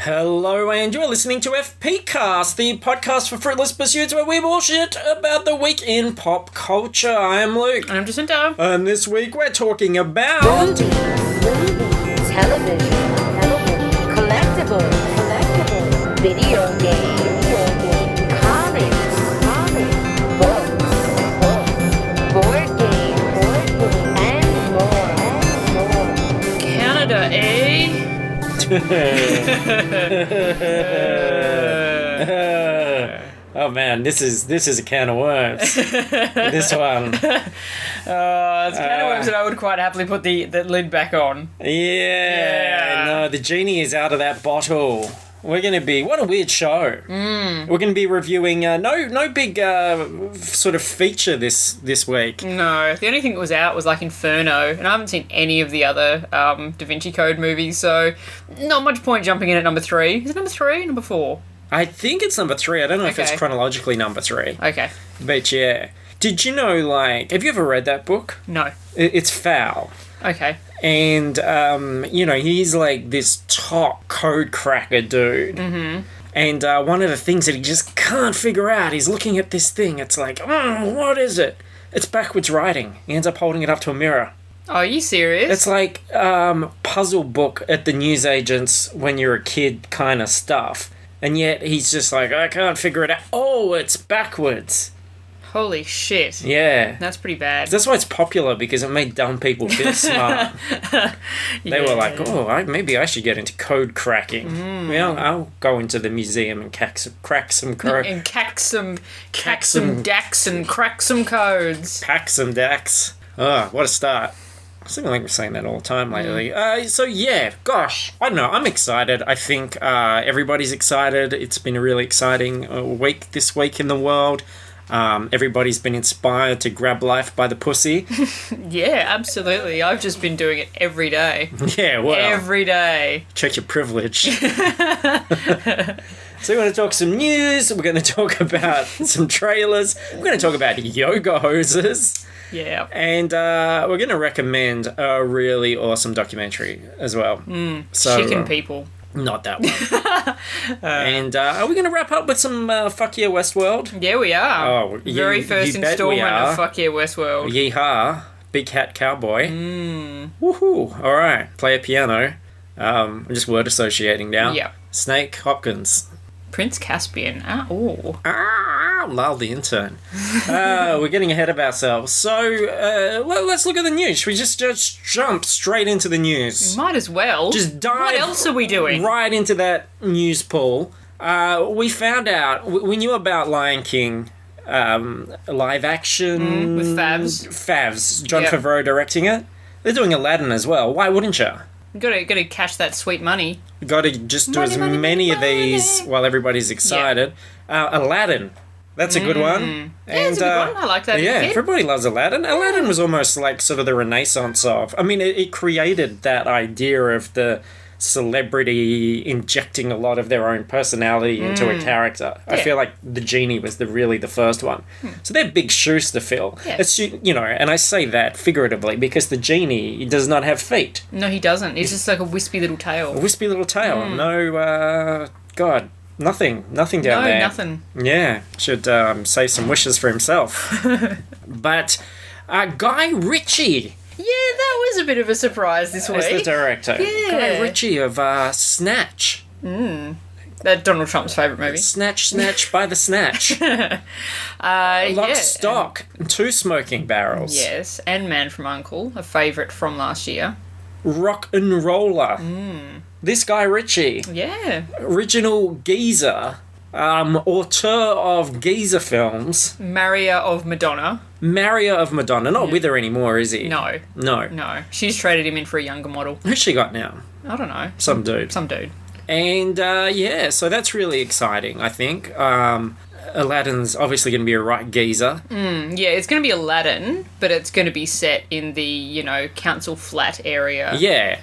Hello, and you're listening to FPcast, the podcast for Fruitless Pursuits, where we bullshit about the week in pop culture. I'm Luke. I'm Jacinta. And this week we're talking about... movies, television, collectibles, video games, comics, books, board games, and more. Canada, eh? Oh man, this is a can of worms. This one. It's kind of worms that I would quite happily put the lid back on. Yeah. No, the genie is out of that bottle. We're going to be... What a weird show. We're going to be reviewing... no big sort of feature this week. No, the only thing that was out was like Inferno, and I haven't seen any of the other Da Vinci Code movies, so not much point jumping in at number 3. Is it number 3? Number 4? I think it's number 3. I don't know if it's chronologically number 3. Okay. But yeah. Did you know, like... Have you ever read that book? No. It's foul. Okay. And, he's like this top code cracker dude. Mm-hmm. And one of the things that he just can't figure out, he's looking at this thing. It's like, what is it? It's backwards writing. He ends up holding it up to a mirror. Oh, are you serious? It's like puzzle book at the newsagents when you're a kid kind of stuff. And yet he's just like, I can't figure it out. Oh, it's backwards. Holy shit. Yeah. That's pretty bad. That's why it's popular, because it made dumb people feel smart. They were like, maybe I should get into code cracking. Well, I'll go into the museum and crack some code. And cack some dacks and crack some codes. Pack some dacks. Oh, what a start. I think we're saying that all the time lately. So yeah, gosh, I don't know. I'm excited. I think everybody's excited. It's been a really exciting week this week in the world. Everybody's been inspired to grab life by the pussy. Yeah, absolutely. I've just been doing it every day. Yeah, well. Every day. Check your privilege. So we're going to talk some news. We're going to talk about some trailers. We're going to talk about yoga hoses. Yeah. And we're going to recommend a really awesome documentary as well. So, Chicken People. Not that one. And are we going to wrap up with some Fuck Yeah Westworld? Yeah, we are. Oh, Very first installment of Fuck Yeah Westworld. Yeehaw. Big Hat Cowboy. Woohoo. All right. Play a piano. I'm just word associating now. Yeah. Snake Hopkins. Prince Caspian. Lol, the intern. We're getting ahead of ourselves. So, let's look at the news. Should we just jump straight into the news? Might as well. Just dive. What else are we doing? Right into that news pool. We found out, we knew about Lion King live action. With Favs. Jon Favreau directing it. They're doing Aladdin as well. Why wouldn't you? Gotta cash that sweet money. Gotta just do as many of these while everybody's excited. Aladdin. That's a good one. Yeah, it's a good one. I like that. Yeah, everybody loves Aladdin. Aladdin was almost like sort of the renaissance of... I mean, it created that idea of the celebrity injecting a lot of their own personality into a character. I feel like the genie was really the first one. So they're big shoes to fill. Yeah. It's, and I say that figuratively because the genie does not have feet. No, he doesn't. It's just like a wispy little tail. A wispy little tail. No, God, nothing down there. No, nothing. Yeah, should say some wishes for himself. But Guy Ritchie... Yeah, that was a bit of a surprise this week. As the director. Yeah. Guy Ritchie of Snatch. That's Donald Trump's favourite movie. Snatch by the Snatch. Lock, Stock, and Two Smoking Barrels. Yes, and Man from U.N.C.L.E., a favourite from last year. Rock and Roller. This Guy Ritchie. Yeah. Original geezer. Auteur of geezer films. Marrier of Madonna. Not with her anymore, is he? No. She's traded him in for a younger model. Who's she got now? I don't know. Some dude. And, so that's really exciting, I think. Aladdin's obviously going to be a right geezer. Yeah, it's going to be Aladdin, but it's going to be set in the, council flat area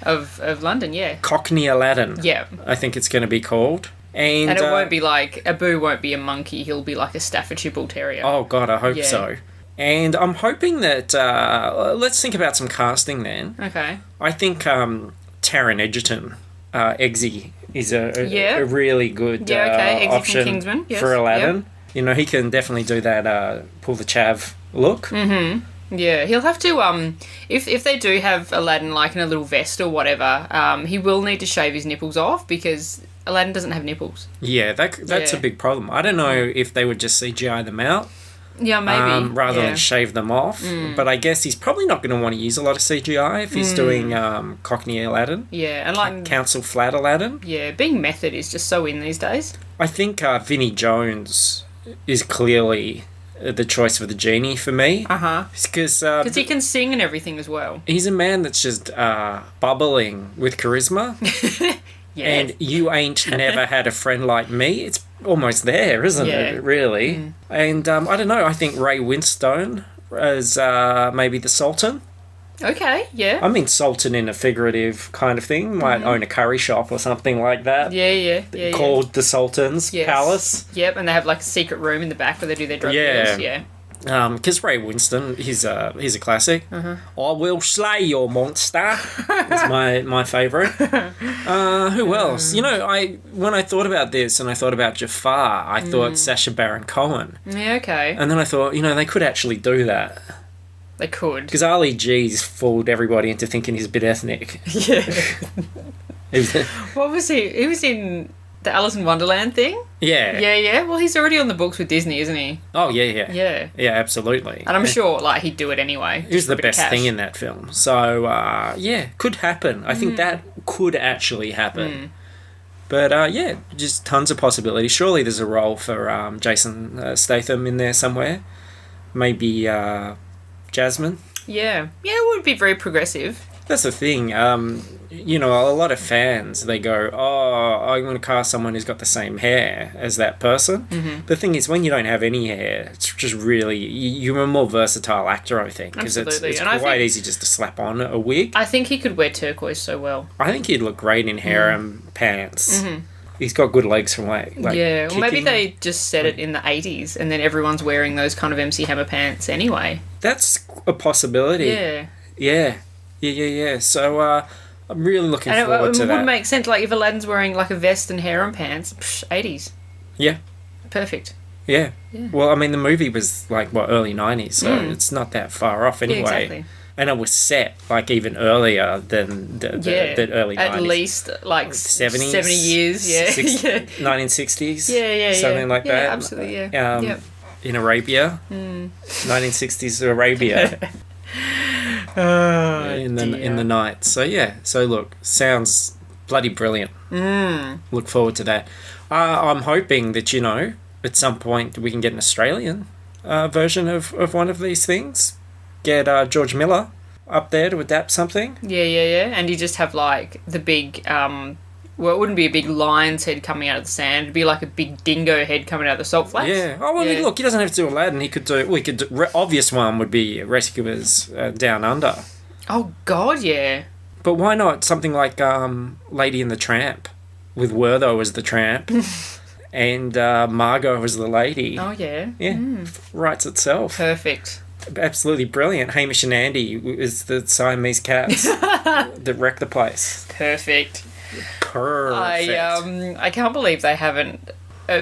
of London, yeah. Cockney Aladdin. Yeah. I think it's going to be called. And it won't be like, Abu won't be a monkey, he'll be like a Staffordshire Bull Terrier. Oh, God, I hope so. And I'm hoping that, let's think about some casting then. Okay. I think Taron Egerton Eggsy is a Yeah. a really good Yeah, okay. Eggsy from option Kingsman, yes, for Aladdin. You know, he can definitely do that pull the chav look. Yeah, he'll have to, if they do have Aladdin, like, in a little vest or whatever, he will need to shave his nipples off because Aladdin doesn't have nipples. Yeah, that's Yeah. a big problem. I don't know if they would just CGI them out Yeah, maybe. rather yeah. than shave them off. But I guess he's probably not going to want to use a lot of CGI if he's doing Cockney Aladdin. Yeah, and like, Council Flat Aladdin. yeah, being method is just so in these days. I think Vinnie Jones is clearly the choice for the genie for me. Uh-huh. Because Because he can sing and everything as well. he's a man that's just bubbling with charisma. Yeah. And you ain't never had a friend like me. It's almost there, isn't Yeah. it? Really. And I don't know. I think Ray Winstone as maybe the Sultan. Okay, yeah. I mean, Sultan in a figurative kind of thing. Might own a curry shop or something like that. Yeah. Called the Sultan's Yes. Palace. Yep, and they have like a secret room in the back where they do their drug Yeah. deals. Yeah. Because Ray Winston, he's a classic. Uh-huh. I will slay your monster. Is my favourite. Who else? You know, when I thought about this and I thought about Jafar, I thought Sacha Baron Cohen, Yeah, okay. and then I thought, you know, they could actually do that They could. because Ali G's fooled everybody into thinking he's a bit ethnic. Yeah. He was- What was he? He was in the Alice in Wonderland thing? yeah. Yeah. Well, he's already on the books with Disney, isn't he? Oh yeah. Yeah. Yeah, absolutely. And I'm sure, like, he'd do it anyway. He was the Just for a bit of best cash. thing in that film. So, yeah, could happen. I Mm. think that could actually happen. But, yeah, just tons of possibilities. Surely there's a role for Jason Statham in there somewhere. Maybe Jasmine. Yeah. Yeah, it would be very progressive. That's the thing. You know, a lot of fans, they go, oh, I'm going to cast someone who's got the same hair as that person. Mm-hmm. The thing is, when you don't have any hair, it's just really... You're a more versatile actor, I think. Because it's Absolutely. And I quite think- easy just to slap on a wig. I think he could wear turquoise so well. I think he'd look great in harem pants. Mm-hmm. He's got good legs from like Yeah. Well, maybe kicking. they just set it in the 80s and then everyone's wearing those kind of MC Hammer pants anyway. That's a possibility. Yeah. Yeah. So I'm really looking And forward it to would that. make sense, like, if Aladdin's wearing, like, a vest and harem pants, 80s. Yeah. Perfect. Yeah. Yeah. Well, I mean, the movie was like early '90s, so it's not that far off anyway. Yeah, exactly. And it was set like even earlier than the early '90s. At least, like, 70s, 70 years, yeah. Yeah. 1960s. Yeah. Something like Yeah, that. absolutely, yeah. Yep. In Arabia, 1960s Arabia. in the night. So yeah. So look, sounds bloody brilliant. Look forward to that. I'm hoping that, you know, at some point we can get an Australian version of one of these things. Get George Miller up there to adapt something. Yeah. And you just have, like, the big, well, it wouldn't be a big lion's head coming out of the sand. It'd be like a big dingo head coming out of the salt flats. Yeah. Oh, well, I mean, Yeah. look, he doesn't have to do Aladdin. He could do. We could. Obvious one would be Rescuers Down Under. Oh, God, yeah. But why not something like Lady and the Tramp, with Wertho as the tramp, and Margot as the lady. Oh, yeah. Yeah, writes itself. Perfect. Absolutely brilliant. Hamish and Andy is the Siamese cats that wreck the place. Perfect. Perfect. I can't believe they haven't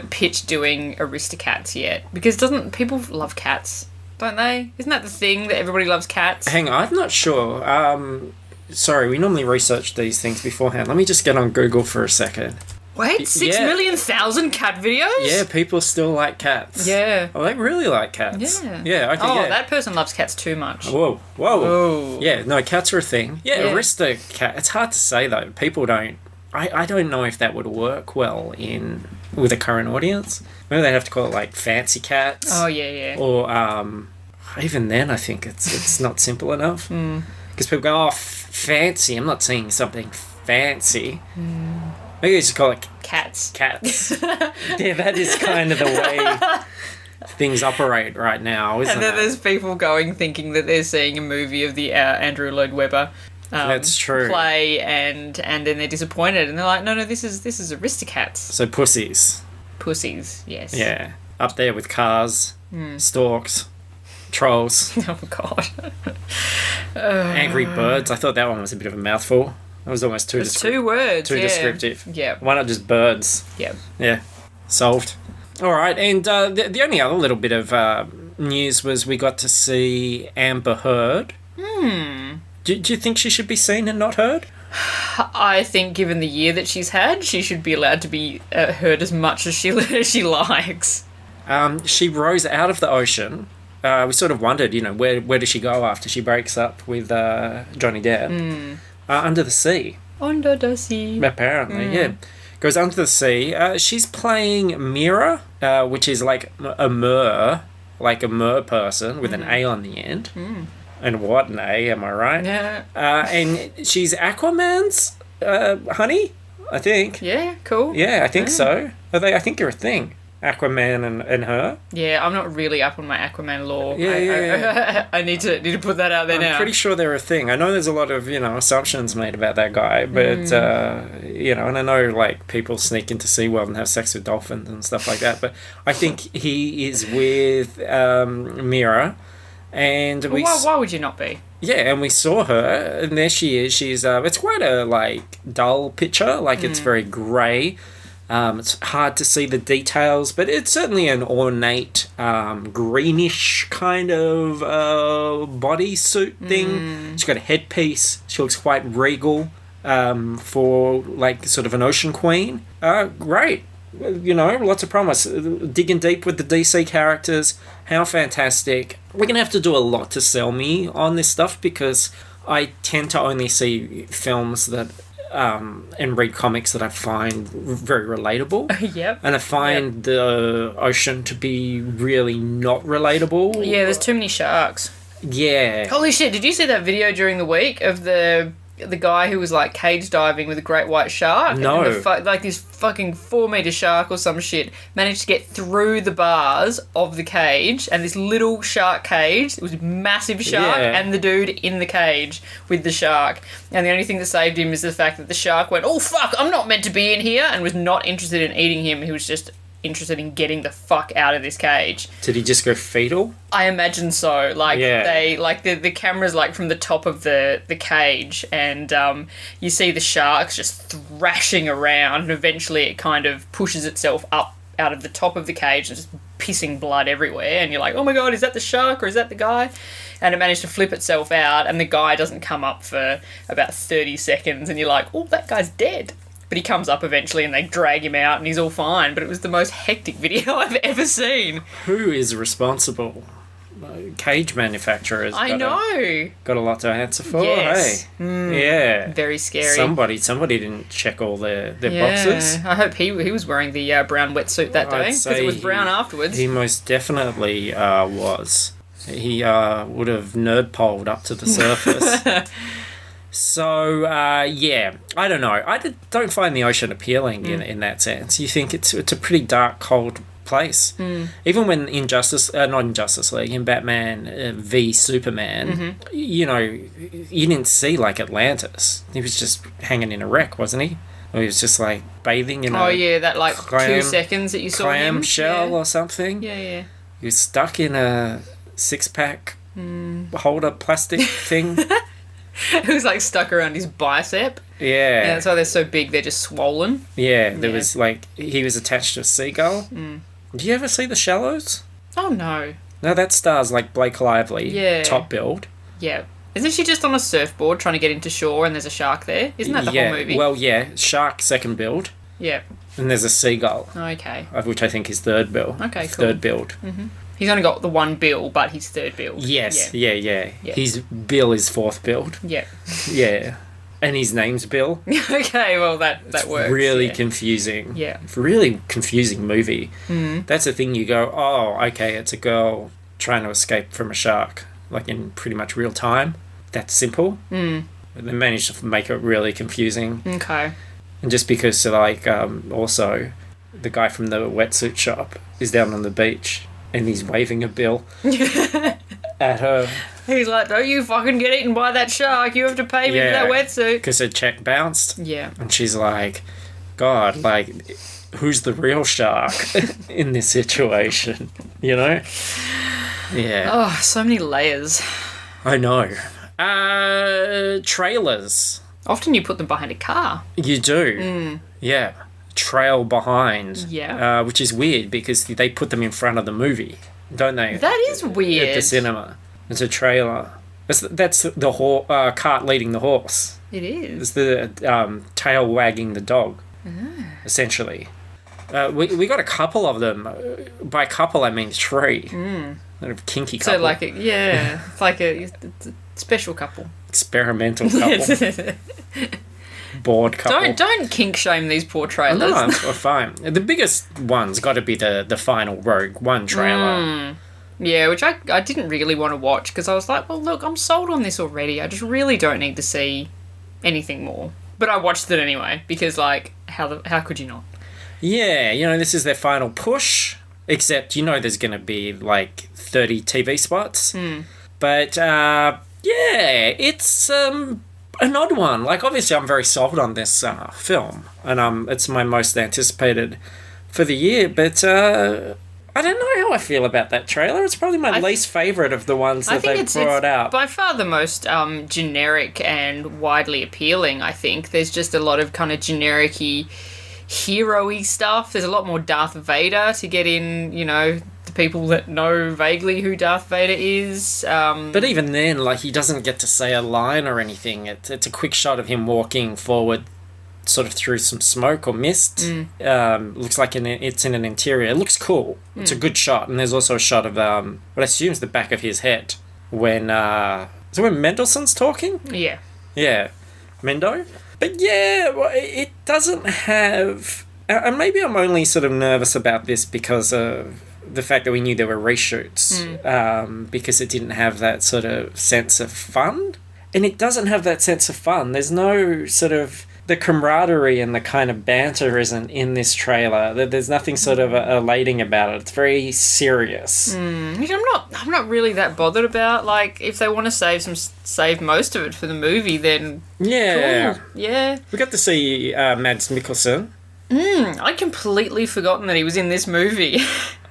pitched doing Aristocats yet, because people love cats, don't they? Isn't that the thing that everybody loves cats? Hang on, I'm not sure. Sorry, we normally research these things beforehand. Let me just get on Google for a second. Wait, 6,000,000 cat videos? Yeah, people still like cats. Yeah. Oh, they really like cats. Yeah. Yeah, okay, Oh, yeah. that person loves cats too much. Whoa. Oh. Yeah, no, cats are a thing. Yeah, Yeah. Aristocat. It's hard to say though. People don't. I don't know if that would work well with a current audience. Maybe they'd have to call it like fancy cats. Oh, yeah. Or even then, I think it's not simple enough. Because people go, oh, fancy. I'm not saying something fancy. Maybe they just call it Cats. cats. Yeah, that is kind of the way things operate right now, isn't And then it? there's people thinking that they're seeing a movie of the Andrew Lloyd Webber That's true. play, and then they're disappointed, and they're like, no, this is Aristocats. So pussies. Pussies, yes. Yeah. Up there with cars, storks, trolls, Oh, God. angry birds. I thought that one was a bit of a mouthful. That was almost too It's 2 words. Too yeah. descriptive. Yeah. Why not just birds? Yeah. Yeah, solved. All right, and the only other little bit of news was we got to see Amber Heard. Do you think she should be seen and not heard? I think given the year that she's had, she should be allowed to be heard as much as she likes. She rose out of the ocean. We sort of wondered, where does she go after she breaks up with Johnny Depp? Under the sea. Under the sea. Apparently, yeah. Goes under the sea. She's playing Mira, which is like a mer person with an A on the end. And what an A, am I right? Yeah. And she's Aquaman's honey, I think. Yeah, cool. Yeah, I think so. I think they're a thing. Aquaman and her. Yeah, I'm not really up on my Aquaman lore. Yeah. I need to put that out there now. I'm pretty sure they're a thing. I know there's a lot of, assumptions made about that guy, but, and I know, like, people sneak into SeaWorld and have sex with dolphins and stuff like that, but I think he is with Mira, and why would you not be? Yeah, and we saw her, and there she is. She's, it's quite a, like, dull picture, like, it's very grey. It's hard to see the details, but it's certainly an ornate, greenish kind of bodysuit thing. She's got a headpiece. She looks quite regal for, like, sort of an ocean queen. Great. Lots of promise. Digging deep with the DC characters. How fantastic. We're going to have to do a lot to sell me on this stuff because I tend to only see films that... and read comics that I find very relatable. Yep. And I find the ocean to be really not relatable. Yeah, there's too many sharks. Yeah. Holy shit, did you see that video during the week of the guy who was like cage diving with a great white shark? No. And like this fucking 4-meter shark or some shit managed to get through the bars of the cage, and this little shark cage, it was a massive shark, and the dude in the cage with the shark. And the only thing that saved him is the fact that the shark went, "Oh fuck, I'm not meant to be in here," and was not interested in eating him. He was just interested in getting the fuck out of this cage. Did he just go fetal? I imagine so. They the camera's like from the top of the cage, and you see the sharks just thrashing around, and eventually it kind of pushes itself up out of the top of the cage and just pissing blood everywhere, and you're like, oh my god, is that the shark or is that the guy? And it managed to flip itself out, and the guy doesn't come up for about 30 seconds, and you're like, oh, that guy's dead. But he comes up eventually and they drag him out and he's all fine. But it was the most hectic video I've ever seen. Who is responsible? Cage manufacturers. Got a lot to answer for. Yes. Hey. Yeah. Very scary. Somebody didn't check all their boxes. I hope he was wearing the brown wetsuit that day, because it was brown afterwards. He most definitely was. He would have nerd poled up to the surface. So, yeah, I don't know. I don't find the ocean appealing in that sense. You think it's a pretty dark, cold place. Even when in not in Justice League, in Batman v Superman, you didn't see, like, Atlantis. He was just hanging in a wreck, wasn't he? Or he was just, like, bathing in that, like, 2 seconds that you saw him. Clam shell or something. Yeah. He was stuck in a 6-pack holder plastic thing. It was like stuck around his bicep. Yeah. That's why they're so big, they're just swollen. Yeah, there was like, he was attached to a seagull. Do you ever see The Shallows? Oh, no. No, that stars like Blake Lively. Yeah. Top billed. Yeah. Isn't she just on a surfboard trying to get into shore and there's a shark there? Isn't that the whole movie? Well, yeah. Shark, second build. Yeah. And there's a seagull. Okay. Which I think is third build. Okay, cool. Third build. He's only got the one bill, but he's third build. Yes. Yeah. His bill is fourth build. Yeah. Yeah. And his name's Bill. Okay, well, that works. Really confusing. Yeah. Really confusing movie. That's the thing, you go, oh, okay, it's a girl trying to escape from a shark, like in pretty much real time. That's simple. But they managed to make it really confusing. Okay. And just because, like, also, the guy from the wetsuit shop is down on the beach and he's waving a bill at her. He's like, don't you fucking get eaten by that shark. You have to pay me for that wetsuit. Because her check bounced. Yeah. And she's like, God, like, who's the real shark in this situation? You know? Yeah. Oh, so many layers. I know. Trailers. Often you put them behind a car. You do. Yeah. Trail behind. Yeah. Which is weird because they put them in front of the movie, don't they? That is weird. At the cinema. It's a trailer. That's the cart leading the horse. It is. It's the tail wagging the dog, essentially. We got a couple of them. By couple, I mean 3. Kind of kinky couple. So, like, it's like it's a special couple. Experimental couple. Bored couple. Don't kink shame these poor trailers. No, I'm fine. The biggest one's got to be the final Rogue One trailer. Yeah, which I didn't really want to watch because I was like, well, look, I'm sold on this already. I just really don't need to see anything more. But I watched it anyway because, like, how could you not? Yeah, this is their final push. Except, there's going to be, like, 30 TV spots. But, it's an odd one. Like, obviously, I'm very sold on this film. And it's my most anticipated for the year. But, I don't know how I feel about that trailer. It's probably my least favourite of the ones that they've brought out. By far the most generic and widely appealing, I think. There's just a lot of kind of generic-y, hero-y stuff. There's a lot more Darth Vader to get in, the people that know vaguely who Darth Vader is. But even then, like, he doesn't get to say a line or anything. It's a quick shot of him walking forward sort of through some smoke or mist. Looks like it's in an interior. It looks cool. It's a good shot. And there's also a shot of what I assume is the back of his head when is it when Mendelssohn's talking? Yeah, Mendo. But yeah, it doesn't have, and maybe I'm only sort of nervous about this because of the fact that we knew there were reshoots, because it didn't have that sort of sense of fun. And it doesn't have that sense of fun. There's no sort of, the camaraderie and the kind of banter isn't in this trailer. There's nothing sort of elating about it. It's very serious. Which I'm not really that bothered about. Like, if they want to save most of it for the movie, then cool. Yeah. We got to see Mads Mikkelsen. I'd completely forgotten that he was in this movie.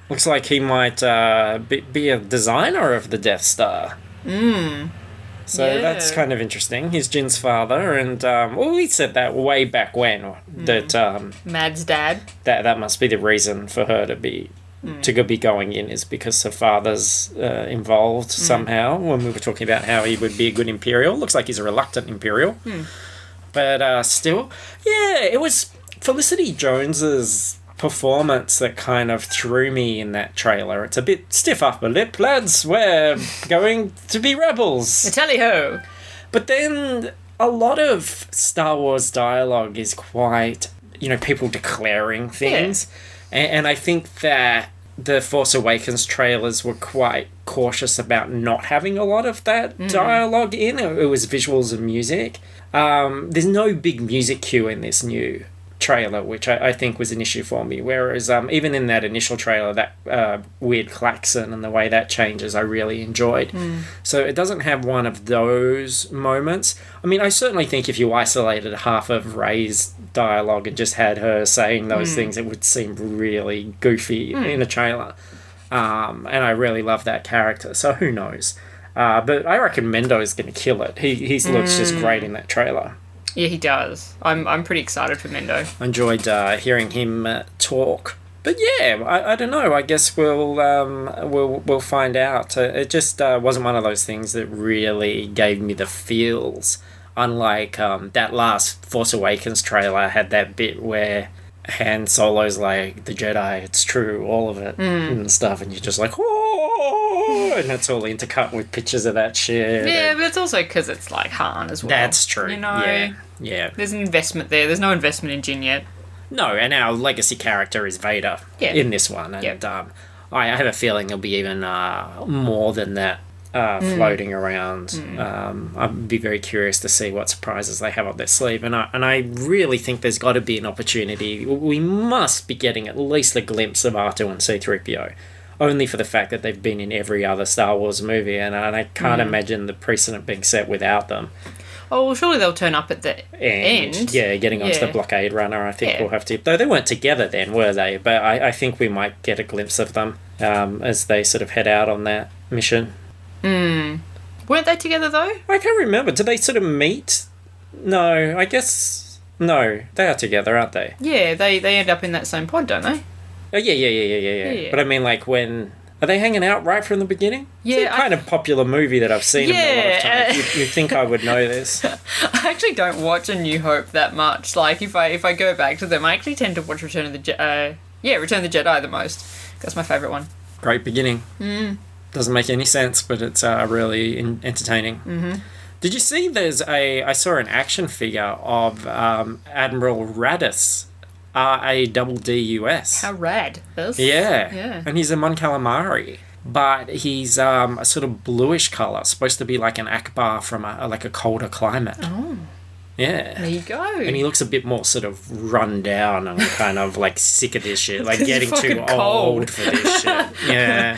Looks like he might be a designer of the Death Star. So that's kind of interesting. He's Jin's father, and we said that way back when that Mad's dad. That must be the reason for her to be going in, is because her father's involved somehow. When we were talking about how he would be a good Imperial, looks like he's a reluctant Imperial, but still, it was Felicity Jones's performance that kind of threw me in that trailer. It's a bit stiff upper lip, lads. We're going to be rebels. Tally-ho. But then a lot of Star Wars dialogue is quite, people declaring things. Yeah. And I think that the Force Awakens trailers were quite cautious about not having a lot of that dialogue in. It was visuals and music. There's no big music cue in this new trailer, which I think was an issue for me, whereas even in that initial trailer, that weird klaxon and the way that changes I really enjoyed. So it doesn't have one of those moments. I mean, I certainly think if you isolated half of Rey's dialogue and just had her saying those things, it would seem really goofy in a trailer, and I really love that character, so who knows. But I reckon Mendo is going to kill it. He looks just great in that trailer. Yeah, he does. I'm pretty excited for Mendo. I enjoyed hearing him talk. But yeah, I don't know. I guess we'll find out. It just wasn't one of those things that really gave me the feels. Unlike that last Force Awakens trailer had that bit where Han Solo's like, the Jedi, it's true, all of it, and stuff, and you're just like, oh, and it's all intercut with pictures of that shit. Yeah, but it's also because it's like Han as well. That's true. Yeah. There's an investment there. There's no investment in Jin yet. No, and our legacy character is Vader in this one, and I have a feeling there'll be even more than that floating around. I'd be very curious to see what surprises they have up their sleeve, and I really think there's got to be an opportunity. We must be getting at least a glimpse of R2 and C-3PO, only for the fact that they've been in every other Star Wars movie, and I can't imagine the precedent being set without them. Oh, well, surely they'll turn up at the end. Yeah, getting onto the blockade runner, I think we'll have to. Though they weren't together then, were they? But I think we might get a glimpse of them as they sort of head out on that mission. Weren't they together, though? I can't remember. Did they sort of meet No, I guess... No, they are together, aren't they? Yeah, they end up in that same pod, don't they? Oh, yeah. But I mean, like, when... Are they hanging out right from the beginning? Yeah, it's a kind of popular movie that I've seen a lot of times. You think I would know this? I actually don't watch A New Hope that much. Like, if I go back to them, I actually tend to watch Return of the Jedi the most. That's my favourite one. Great beginning. Doesn't make any sense, but it's really entertaining. Mm-hmm. Did you see I saw an action figure of Admiral Radis, R-A-D-D-U-S. How rad. Yeah. And he's a Mon Calamari. But he's a sort of bluish colour, supposed to be like an Akbar from a colder climate. Oh. Yeah. There you go. And he looks a bit more sort of run down and kind of like sick of this shit. Like getting too cold. old for this shit. Yeah.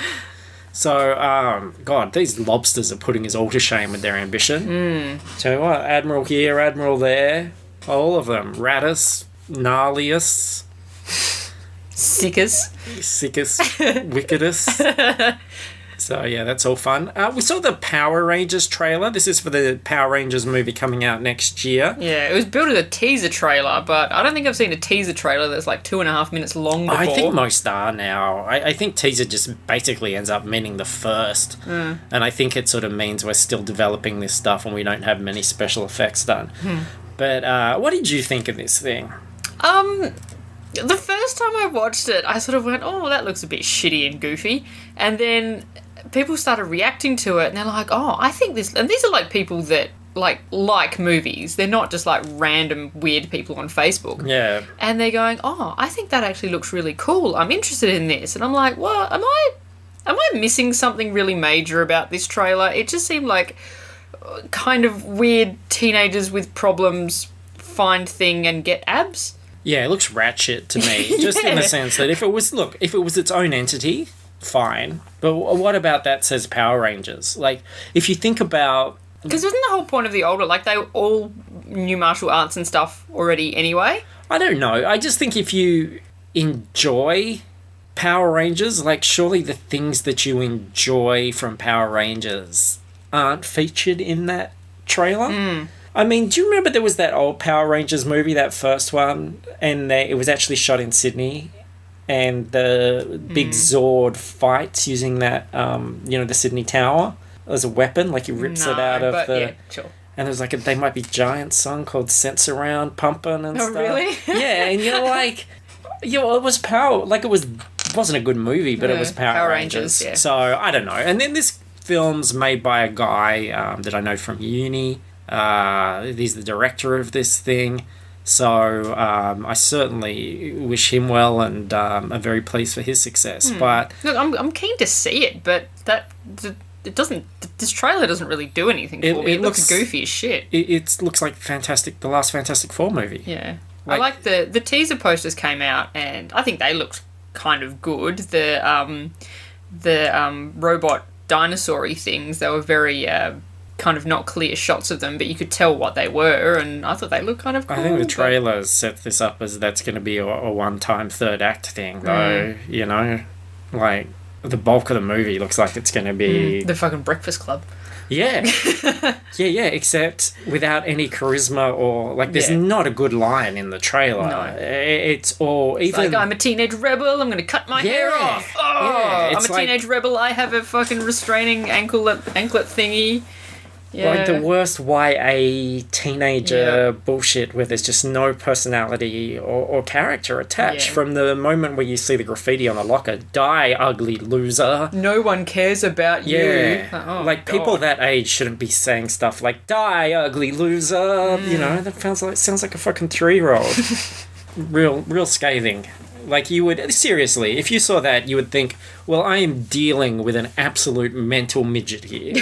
So, God, these lobsters are putting us all to shame with their ambition. Tell you what, Admiral here, Admiral there, all of them. Radis, Gnarlius, Sickest, Wickedest. So, yeah, that's all fun. We saw the Power Rangers trailer. This is for the Power Rangers movie coming out next year. Yeah, it was built as a teaser trailer, but I don't think I've seen a teaser trailer that's like 2.5 minutes long before. I think most are now. I think teaser just basically ends up meaning the first. And I think it sort of means we're still developing this stuff and we don't have many special effects done. But what did you think of this thing? The first time I watched it, I sort of went, oh, that looks a bit shitty and goofy. And then people started reacting to it, and they're like, oh, I think this... And these are, like, people that, like movies. They're not just, like, random weird people on Facebook. Yeah. And they're going, oh, I think that actually looks really cool. I'm interested in this. And I'm like, well, am I missing something really major about this trailer? It just seemed like kind of weird teenagers with problems find thing and get abs. Yeah, it looks ratchet to me. Just in the sense that if it was its own entity, fine. But what about that says Power Rangers? Like, if you think about... Because isn't the whole point of the older, like, they all knew martial arts and stuff already anyway? I don't know. I just think if you enjoy Power Rangers, like, surely the things that you enjoy from Power Rangers aren't featured in that trailer. I mean, do you remember there was that old Power Rangers movie, that first one, and it was actually shot in Sydney, and the big Zord fights using that, the Sydney Tower as a weapon, like he rips it out of the... Yeah, sure. And there's like they might be giant song called Sense Around Pumping and stuff. Oh, really? Yeah, and you're like, it was Power, like it wasn't a good movie, but it was Power Rangers. Yeah. So, I don't know. And then this film's made by a guy that I know from uni. He's the director of this thing, so I certainly wish him well, and I'm very pleased for his success. But look, I'm keen to see it, but it doesn't. This trailer doesn't really do anything for me. It looks goofy as shit. It looks like the last Fantastic Four movie. Yeah, I like the teaser posters came out, and I think they looked kind of good. The robot dinosaur-y things, they were very kind of not clear shots of them, but you could tell what they were, and I thought they looked kind of cool. I think the trailer set this up as that's going to be a one-time third act thing, though. Like the bulk of the movie looks like it's going to be the fucking Breakfast Club. Yeah. yeah, except without any charisma or... Like, there's not a good line in the trailer. No. It's all... It's like, I'm a teenage rebel, I'm going to cut my hair off. Oh, I'm a teenage rebel, I have a fucking restraining anklet thingy. Yeah. Like the worst YA teenager bullshit where there's just no personality or character attached. From the moment where you see the graffiti on the locker, die, ugly loser. No one cares about you. Yeah. Oh, like, people that age shouldn't be saying stuff like, die, ugly loser. You know, that sounds like a fucking 3-year-old. real scathing. Like, you would... Seriously, if you saw that, you would think, well, I am dealing with an absolute mental midget here.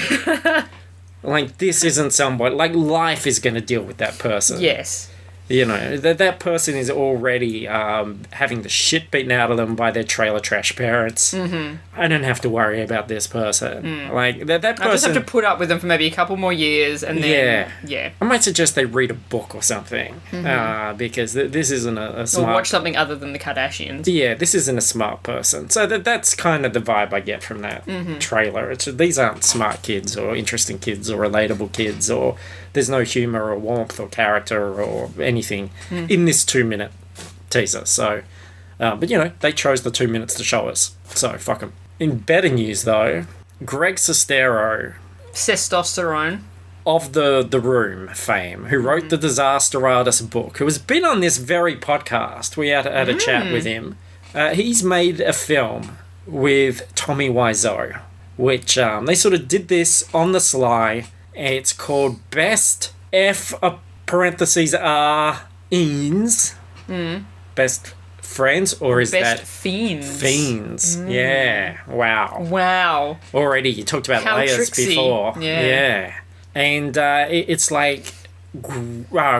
Like, this isn't somebody... Like, life is going to deal with that person. Yes. You know, that person is already having the shit beaten out of them by their trailer trash parents. Mm-hmm. I don't have to worry about this person. Like, that person... I just have to put up with them for maybe a couple more years, and then... Yeah. I might suggest they read a book or something, because this isn't a smart... Or watch something other than the Kardashians. Yeah, this isn't a smart person. So that's kind of the vibe I get from that trailer. These aren't smart kids or interesting kids or relatable kids, or there's no humour or warmth or character or anything in this 2-minute teaser. So, but you know, they chose the 2 minutes to show us. So, fuck them. In better news, though, Greg Sestero... Testosterone. Of the Room fame, who wrote the Disaster Artist book, who has been on this very podcast. We had a chat with him. He's made a film with Tommy Wiseau, which they sort of did this on the sly. It's called Best F parentheses R Eens. Best Friends, or is Best that Fiends? Fiends. Yeah. Wow. Already you talked about layers before. Yeah. And it's like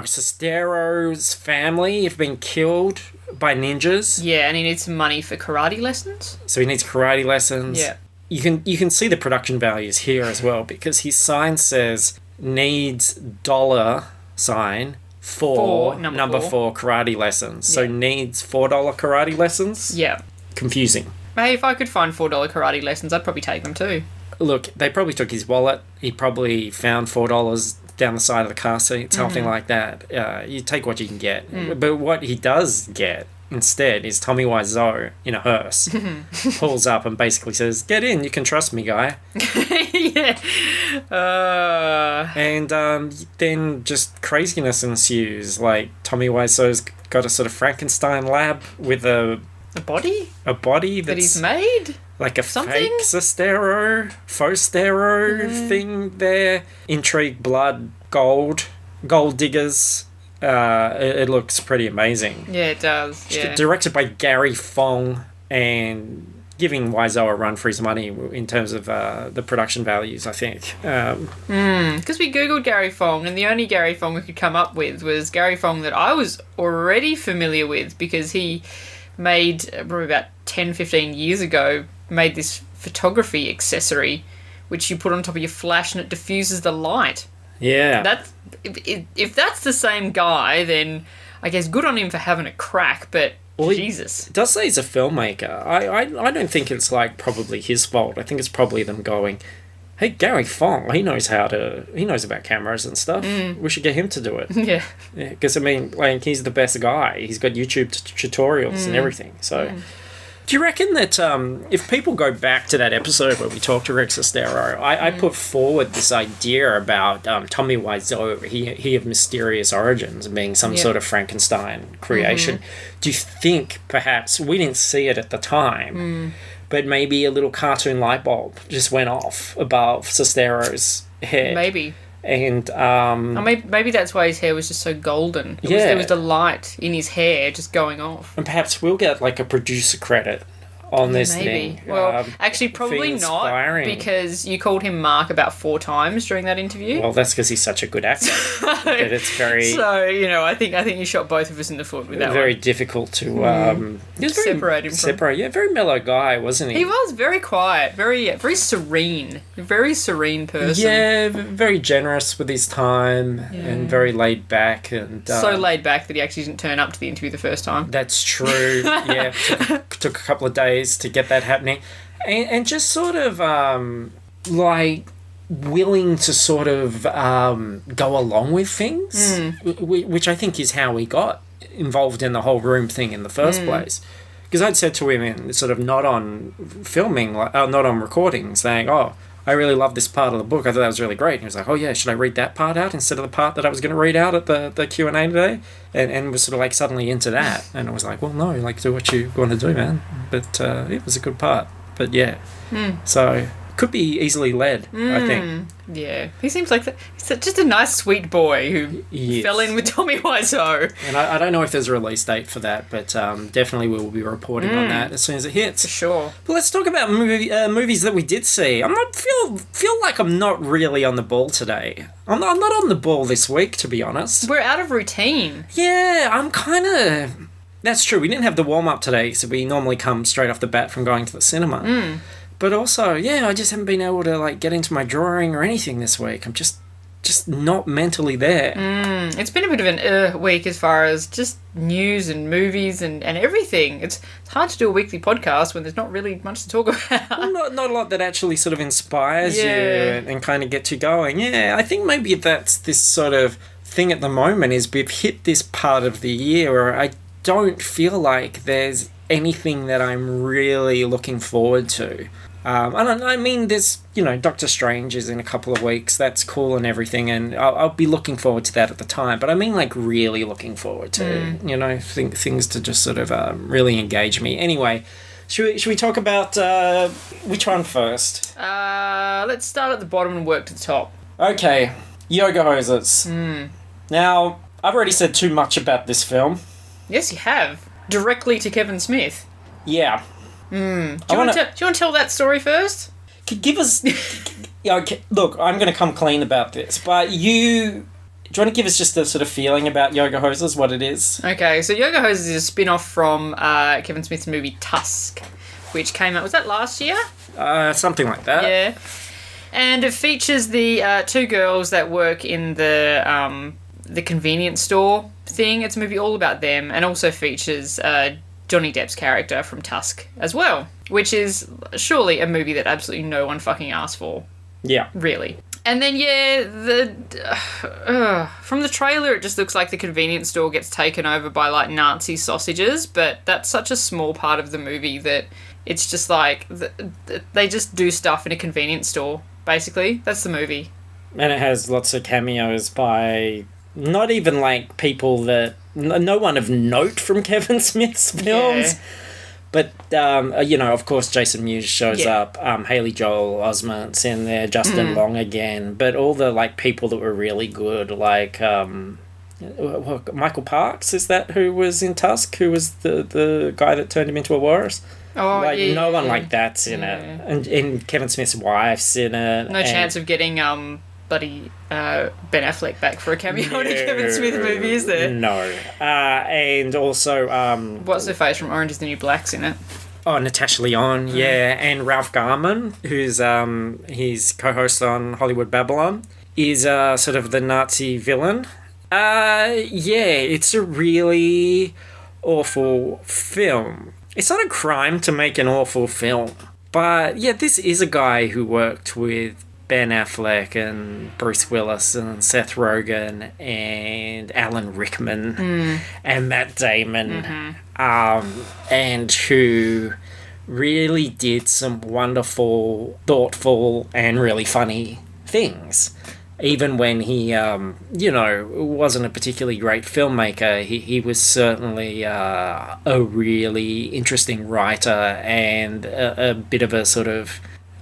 Sestero's family have been killed by ninjas. Yeah, and he needs some money for karate lessons. So he needs karate lessons. Yeah. You can see the production values here as well, because his sign says needs $ sign for number 4 karate lessons. So needs $4 karate lessons. Yeah. Confusing. Hey, if I could find $4 karate lessons, I'd probably take them too. Look, they probably took his wallet. He probably found $4 down the side of the car seat, something like that. You take what you can get. But what he does get instead is Tommy Wiseau in a hearse. Pulls up and basically says, "Get in, you can trust me, guy." Yeah. And then just craziness ensues. Like, Tommy Wiseau's got a sort of Frankenstein lab with a body? A body that he's made? Like a fake faux stero thing there. Intrigue, blood, gold diggers. It looks pretty amazing. Yeah, it does. Yeah. Directed by Gary Fong, and giving Wiseau a run for his money in terms of the production values, I think. Because we Googled Gary Fong, and the only Gary Fong we could come up with was Gary Fong that I was already familiar with, because he made, probably about 10, 15 years ago, made this photography accessory which you put on top of your flash and it diffuses the light. Yeah. That's if that's the same guy, then I guess good on him for having a crack, but Jesus. It does say he's a filmmaker. I don't think it's like probably his fault. I think it's probably them going, "Hey, Gary Fong, he knows about cameras and stuff. We should get him to do it." Yeah. Because, I mean, like, he's the best guy. He's got YouTube tutorials and everything. So, do you reckon that if people go back to that episode where we talked to Greg Sestero, I put forward this idea about Tommy Wiseau, he of mysterious origins, being some sort of Frankenstein creation. Do you think perhaps, we didn't see it at the time, but maybe a little cartoon light bulb just went off above Sestero's head? Maybe. And maybe that's why his hair was just so golden. There was the light in his hair just going off. And perhaps we'll get like a producer credit on this thing. Well, actually, probably not, because you called him Mark about 4 times during that interview. Well, that's because he's such a good actor. But it's very... So, I think you shot both of us in the foot with that very one. Difficult to separate him from. Yeah, very mellow guy, wasn't he? He was very quiet, very serene. A very serene person. Yeah, very generous with his time and very laid back. And so laid back that he actually didn't turn up to the interview the first time. That's true. Yeah, took a couple of days to get that happening, and just sort of like willing to sort of go along with things, which I think is how we got involved in the whole Room thing in the first place. Because I'd said to him, in sort of not on filming, not on recording, saying, "Oh, I really love this part of the book. I thought that was really great." And he was like, "Oh yeah, should I read that part out instead of the part that I was going to read out at the Q&A today?" And was sort of like suddenly into that. And I was like, "Well, no, like, do what you want to do, man." But it was a good part. But yeah. So could be easily led, I think. Yeah. He seems like he's just a nice, sweet boy who fell in with Tommy Wiseau. And I don't know if there's a release date for that, but definitely we will be reporting on that as soon as it hits. For sure. But let's talk about movies that we did see. Feel like I'm not really on the ball today. I'm not on the ball this week, to be honest. We're out of routine. Yeah, I'm kind of... That's true. We didn't have the warm-up today, so we normally come straight off the bat from going to the cinema. But also, yeah, I just haven't been able to, like, get into my drawing or anything this week. I'm just not mentally there. It's been a bit of an week as far as just news and movies and everything. It's hard to do a weekly podcast when there's not really much to talk about. Well, not a lot that actually sort of inspires you and kind of gets you going. Yeah, I think maybe that's this sort of thing at the moment is we've hit this part of the year where I don't feel like there's anything that I'm really looking forward to. I mean, there's, Doctor Strange is in a couple of weeks. That's cool and everything, and I'll be looking forward to that at the time. But I mean, like, really looking forward to, things to just sort of really engage me. Anyway, should we talk about which one first? Let's start at the bottom and work to the top. Okay, Yoga Hosers. Now, I've already said too much about this film. Yes, you have. Directly to Kevin Smith. Yeah. Do you want to tell that story first? Give us... Okay, look, I'm going to come clean about this, but do you want to give us just a sort of feeling about Yoga Hosers, what it is? Okay, so Yoga Hosers is a spin-off from Kevin Smith's movie Tusk, which came out... Was that last year? Something like that. Yeah. And it features the two girls that work in the convenience store thing. It's a movie all about them, and also features Johnny Depp's character from Tusk as well, which is surely a movie that absolutely no one fucking asked for. Yeah. Really. And then, from the trailer, it just looks like the convenience store gets taken over by, like, Nazi sausages, but that's such a small part of the movie that it's just like, they just do stuff in a convenience store, basically. That's the movie. And it has lots of cameos by... Not even, like, people that... No one of note from Kevin Smith's films. Yeah. But, of course, Jason Mewes shows up. Haley Joel Osment's in there. Justin Long again. But all the, like, people that were really good, like... Michael Parks, is that who was in Tusk? Who was the guy that turned him into a walrus? Oh, like, no one like that's in it. And Kevin Smith's wife's in it. No chance of getting... bloody Ben Affleck back for a cameo in a Kevin Smith movie, is there? No. And also... what's her face from Orange is the New Black's in it? Oh, Natasha Lyonne, yeah. And Ralph Garman, who's his co-host on Hollywood Babylon, is sort of the Nazi villain. It's a really awful film. It's not a crime to make an awful film. But, yeah, this is a guy who worked with Ben Affleck and Bruce Willis and Seth Rogen and Alan Rickman and Matt Damon, and who really did some wonderful, thoughtful, and really funny things. Even when he, wasn't a particularly great filmmaker, he was certainly a really interesting writer and a bit of a sort of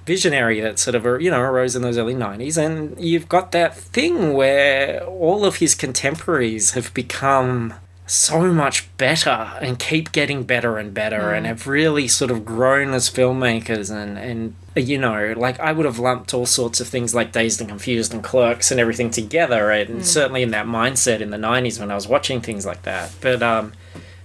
visionary that sort of, arose in those early 90s. And you've got that thing where all of his contemporaries have become so much better and keep getting better and better and have really sort of grown as filmmakers and like I would have lumped all sorts of things like Dazed and Confused and Clerks and everything together, and certainly in that mindset in the 90s when I was watching things like that. But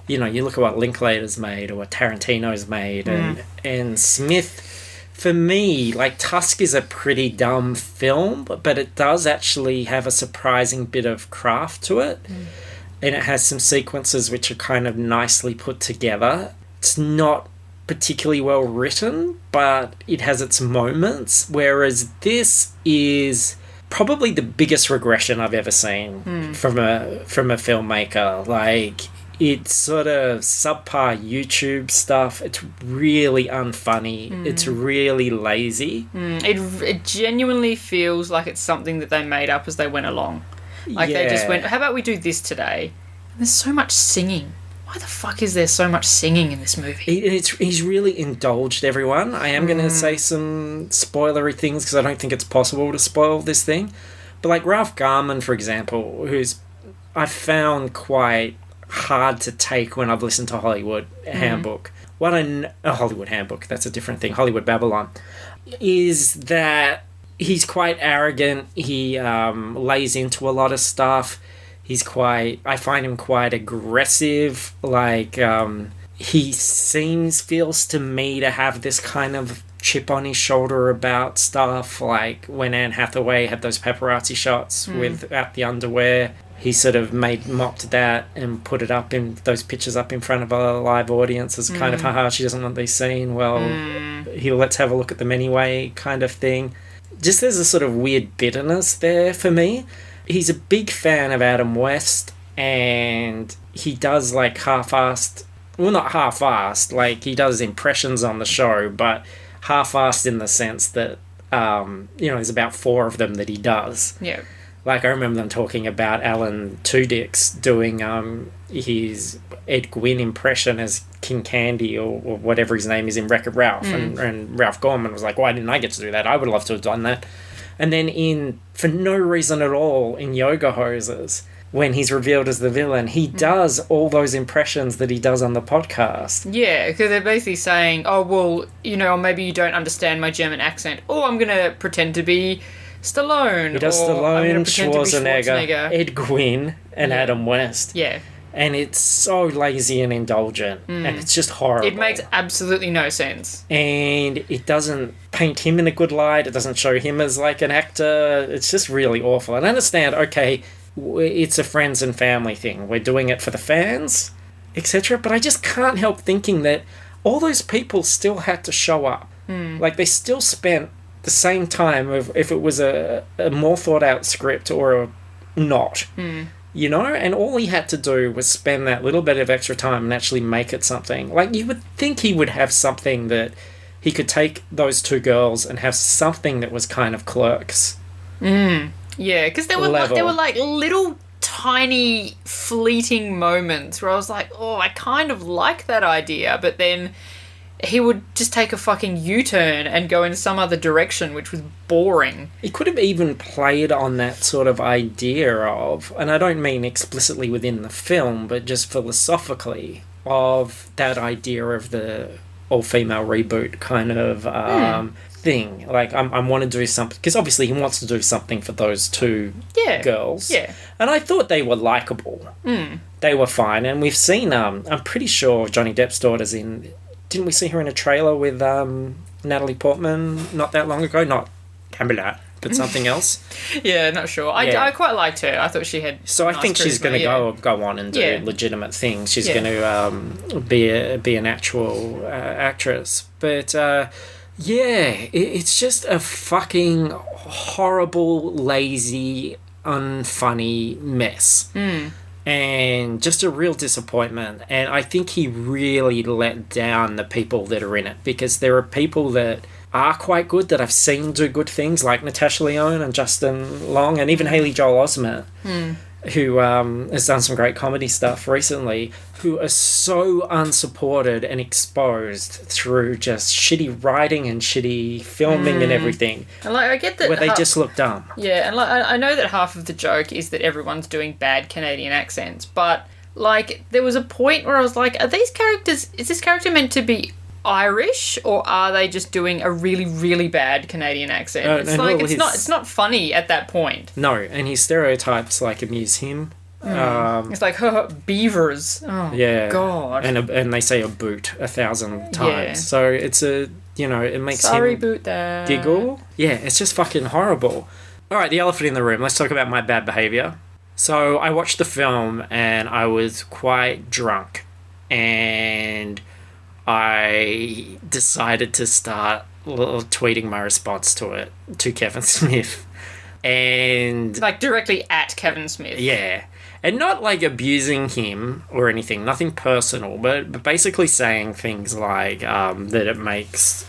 you look at what Linklater's made or what Tarantino's made, and Smith, for me, like, Tusk is a pretty dumb film, but it does actually have a surprising bit of craft to it. And it has some sequences which are kind of nicely put together. It's not particularly well written, but it has its moments, whereas this is probably the biggest regression I've ever seen from a filmmaker. Like, it's sort of subpar YouTube stuff. It's really unfunny. It's really lazy. It genuinely feels like it's something that they made up as they went along. Like, they just went, how about we do this today? And there's so much singing. why the fuck is there so much singing in this movie? He's really indulged everyone. I am going to say some spoilery things because I don't think it's possible to spoil this thing. But like Ralph Garman, for example, who's I found quite hard to take when I've listened to Hollywood Handbook. Hollywood Handbook, that's a different thing. Hollywood Babylon. Is that he's quite arrogant. He lays into a lot of stuff. I find him quite aggressive. Like, he feels to me to have this kind of chip on his shoulder about stuff. Like when Anne Hathaway had those paparazzi shots without the underwear, he sort of mocked that and put those pictures up in front of a live audience as kind of, haha, she doesn't want these seen. Well, let's have a look at them anyway kind of thing. Just there's a sort of weird bitterness there for me. He's a big fan of Adam West, and he does like half-assed, well, not half-assed, like he does impressions on the show, but half-assed in the sense that, there's about 4 of them that he does. Yeah. Like, I remember them talking about Alan Two Dicks doing his Ed Gwynn impression as King Candy or whatever his name is in Wreck-It Ralph. And Ralph Gorman was like, why didn't I get to do that? I would love to have done that. And then for no reason at all, in Yoga Hosers, when he's revealed as the villain, he does all those impressions that he does on the podcast. Yeah, because they're basically saying, oh, well, maybe you don't understand my German accent. Oh, I'm going to pretend to be Stallone. He does Stallone, Schwarzenegger, Ed Gwynn, and Adam West. Yeah. And it's so lazy and indulgent, and it's just horrible. It makes absolutely no sense. And it doesn't paint him in a good light. It doesn't show him as, like, an actor. It's just really awful. And I understand, okay, it's a friends and family thing. We're doing it for the fans, etc. But I just can't help thinking that all those people still had to show up. Like, they still spent the same time if it was a more thought-out script or not. And all he had to do was spend that little bit of extra time and actually make it something. Like, you would think he would have something that he could take those 2 girls and have something that was kind of Clerks. Yeah, because there were like little tiny fleeting moments where I was like, oh, I kind of like that idea, but then he would just take a fucking U-turn and go in some other direction, which was boring. He could have even played on that sort of idea of, and I don't mean explicitly within the film, but just philosophically, of that idea of the all-female reboot kind of thing. Like, I want to do something, because obviously he wants to do something for those 2 girls. Yeah. And I thought they were likeable. They were fine, and we've seen, I'm pretty sure Johnny Depp's daughter's in... Didn't we see her in a trailer with Natalie Portman not that long ago? Not Camilla, but something else. Yeah, not sure. I quite liked her. I thought she had. So I think she's going to go on and do legitimate things. She's going to be an actual actress. But it's just a fucking horrible, lazy, unfunny mess. And just a real disappointment. And I think he really let down the people that are in it, because there are people that are quite good that I've seen do good things, like Natasha Lyonne and Justin Long, and even Haley Joel Osment, who has done some great comedy stuff recently, who are so unsupported and exposed through just shitty writing and shitty filming and everything. And I get that, where they just look dumb. Yeah, and I know that half of the joke is that everyone's doing bad Canadian accents, but there was a point where I was like, is this character meant to be Irish, or are they just doing a really, really bad Canadian accent? It's not funny at that point. No, and his stereotypes amuse him. It's like beavers. Oh yeah, God. And they say a boot 1,000 times. Yeah. So it's it makes him boot there. Giggle. Yeah, it's just fucking horrible. All right, the elephant in the room. Let's talk about my bad behavior. So I watched the film and I was quite drunk, and I decided to start tweeting my response to it to Kevin Smith. And directly at Kevin Smith. Yeah. And not abusing him or anything, nothing personal, but basically saying things like that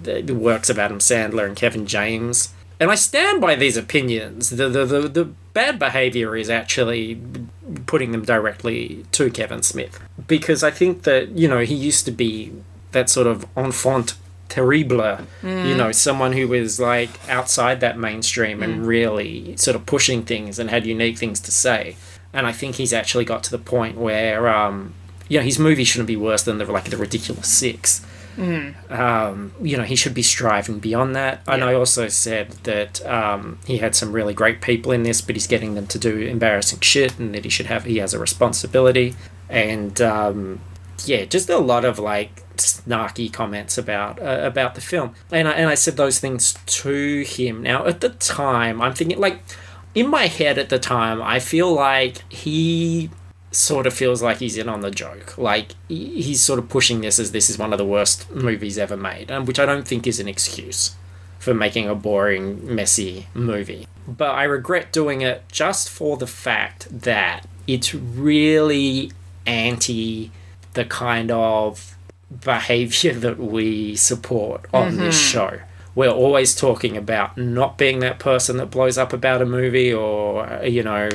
it works of Adam Sandler and Kevin James. And I stand by these opinions. The bad behaviour is actually putting them directly to Kevin Smith. Because I think that, you know, he used to be that sort of enfant terrible, you know, someone who was like outside that mainstream and really sort of pushing things and had unique things to say. And I think he's actually got to the point where, you know, his movie shouldn't be worse than the Ridiculous Six. You know, he should be striving beyond that. And I also said that he had some really great people in this, but he's getting them to do embarrassing shit, and that he has a responsibility. And just a lot of like snarky comments about the film. And I said those things to him. Now at the time, I'm thinking, like, in my head at the time, I feel like he sort of feels like he's in on the joke. Like, he's sort of pushing this as this is one of the worst movies ever made, and which I don't think is an excuse for making a boring, messy movie. But I regret doing it just for the fact that it's really anti the kind of behavior that we support on this show. We're always talking about not being that person that blows up about a movie or, you know,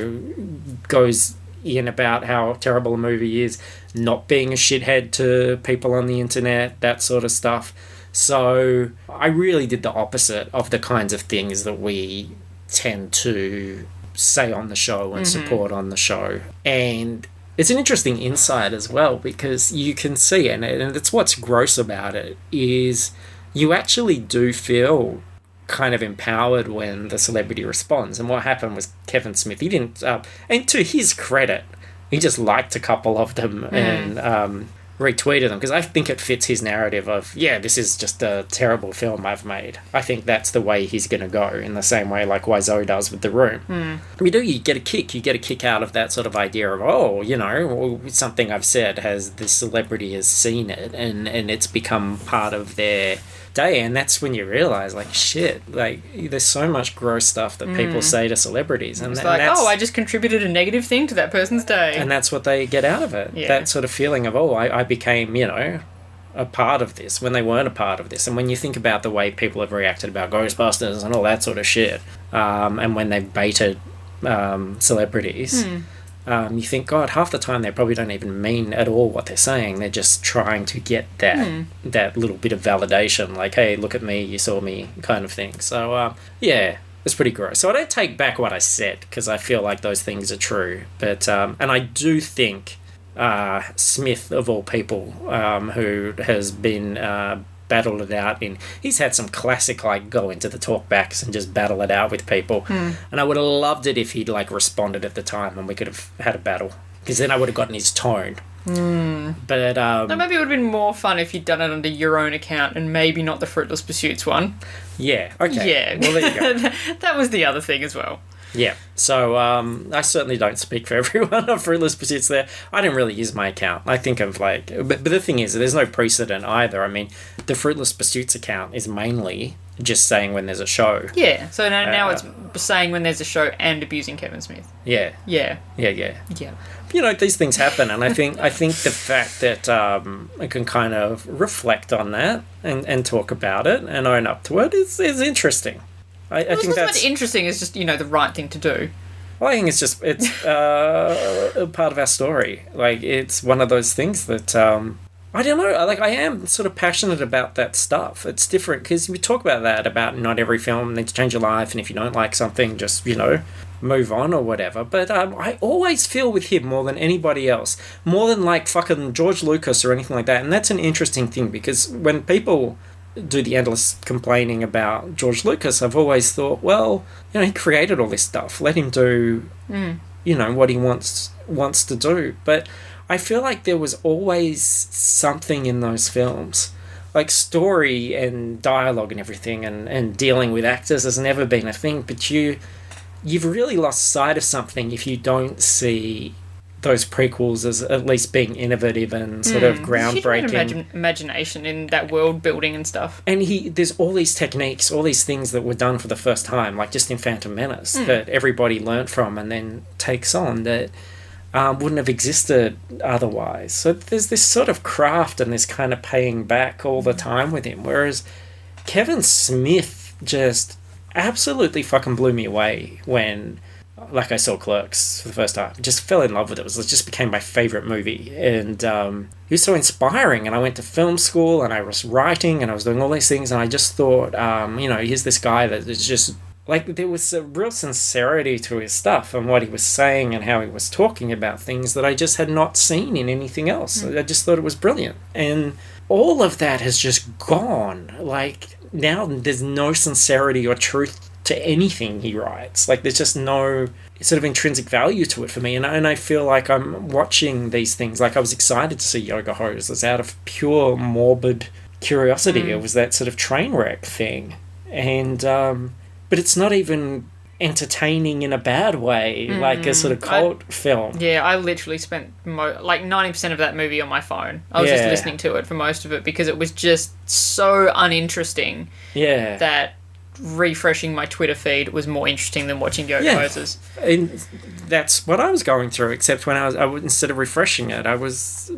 goes in about how terrible a movie is, not being a shithead to people on the internet, that sort of stuff. So I really did the opposite of the kinds of things that we tend to say on the show and support on the show. And it's an interesting insight as well, because you can see, and it's what's gross about it, is you actually do feel kind of empowered when the celebrity responds. And what happened was Kevin Smith, he didn't, and to his credit, he just liked a couple of them and retweeted them, because I think it fits his narrative of, yeah, this is just a terrible film I've made. I think that's the way he's going to go, in the same way like Wiseau does with The Room. You get a kick out of that sort of idea of, oh, you know, something I've said this celebrity has seen it and it's become part of their day. And that's when you realize, like, shit, like, there's so much gross stuff that people say to celebrities, and it's like, oh, I just contributed a negative thing to that person's day, and that's what they get out of it. That sort of feeling of, oh, I became, you know, a part of this when they weren't a part of this. And when you think about the way people have reacted about Ghostbusters and all that sort of shit, and when they've baited celebrities, you think, God, half the time they probably don't even mean at all what they're saying. They're just trying to get that little bit of validation, like, hey, look at me, you saw me, kind of thing. So, it's pretty gross. So I don't take back what I said, because I feel like those things are true. But, and I do think Smith, of all people, who has been battled it out he's had some classic, like, go into the talkbacks and just battle it out with people, and I would have loved it if he'd, like, responded at the time and we could have had a battle, because then I would have gotten his tone. But no, maybe it would have been more fun if you'd done it under your own account and maybe not the Fruitless Pursuits one. Okay, well, there you go. That was the other thing as well. Yeah, so I certainly don't speak for everyone on Fruitless Pursuits there. I didn't really use my account. I think of, like... But the thing is, there's no precedent either. I mean, the Fruitless Pursuits account is mainly just saying when there's a show. Yeah, so now it's saying when there's a show and abusing Kevin Smith. Yeah. Yeah. You know, these things happen, and I think the fact that I can kind of reflect on that and talk about it and own up to it is interesting. I think that's interesting. Is just, you know, the right thing to do. Well, I think it's a part of our story. Like, it's one of those things that I don't know. Like, I am sort of passionate about that stuff. It's different because we talk about that, about not every film needs to change your life, and if you don't like something, just, you know, move on or whatever. But I always feel with him more than anybody else, more than like fucking George Lucas or anything like that. And that's an interesting thing, because when people do the endless complaining about George Lucas, I've always thought, well, you know, he created all this stuff. Let him do, you know, what he wants to do. But I feel like there was always something in those films. Like, story and dialogue and everything, and dealing with actors has never been a thing. But you've really lost sight of something if you don't see those prequels as at least being innovative and sort of groundbreaking. Imagination in that world building and stuff. And there's all these techniques, all these things that were done for the first time, like just in Phantom Menace, that everybody learnt from and then takes on, that wouldn't have existed otherwise. So there's this sort of craft and this kind of paying back all the time with him. Whereas Kevin Smith just absolutely fucking blew me away when like I saw Clerks for the first time. I just fell in love with it. It just became my favourite movie. And he was so inspiring. And I went to film school and I was writing and I was doing all these things. And I just thought, here's this guy that is just... Like, there was a real sincerity to his stuff and what he was saying and how he was talking about things that I just had not seen in anything else. I just thought it was brilliant. And all of that has just gone. Like, now there's no sincerity or truth to anything he writes. Like, there's just no sort of intrinsic value to it for me. And I feel like I'm watching these things. Like, I was excited to see Yoga Hosers out of pure morbid curiosity. It was that sort of train wreck thing. And, but it's not even entertaining in a bad way, like a sort of cult film. Yeah, I literally spent like 90% of that movie on my phone. I was just listening to it for most of it because it was just so uninteresting that refreshing my Twitter feed was more interesting than watching Yoga Hosers. And that's what I was going through, except when I was instead of refreshing it, I was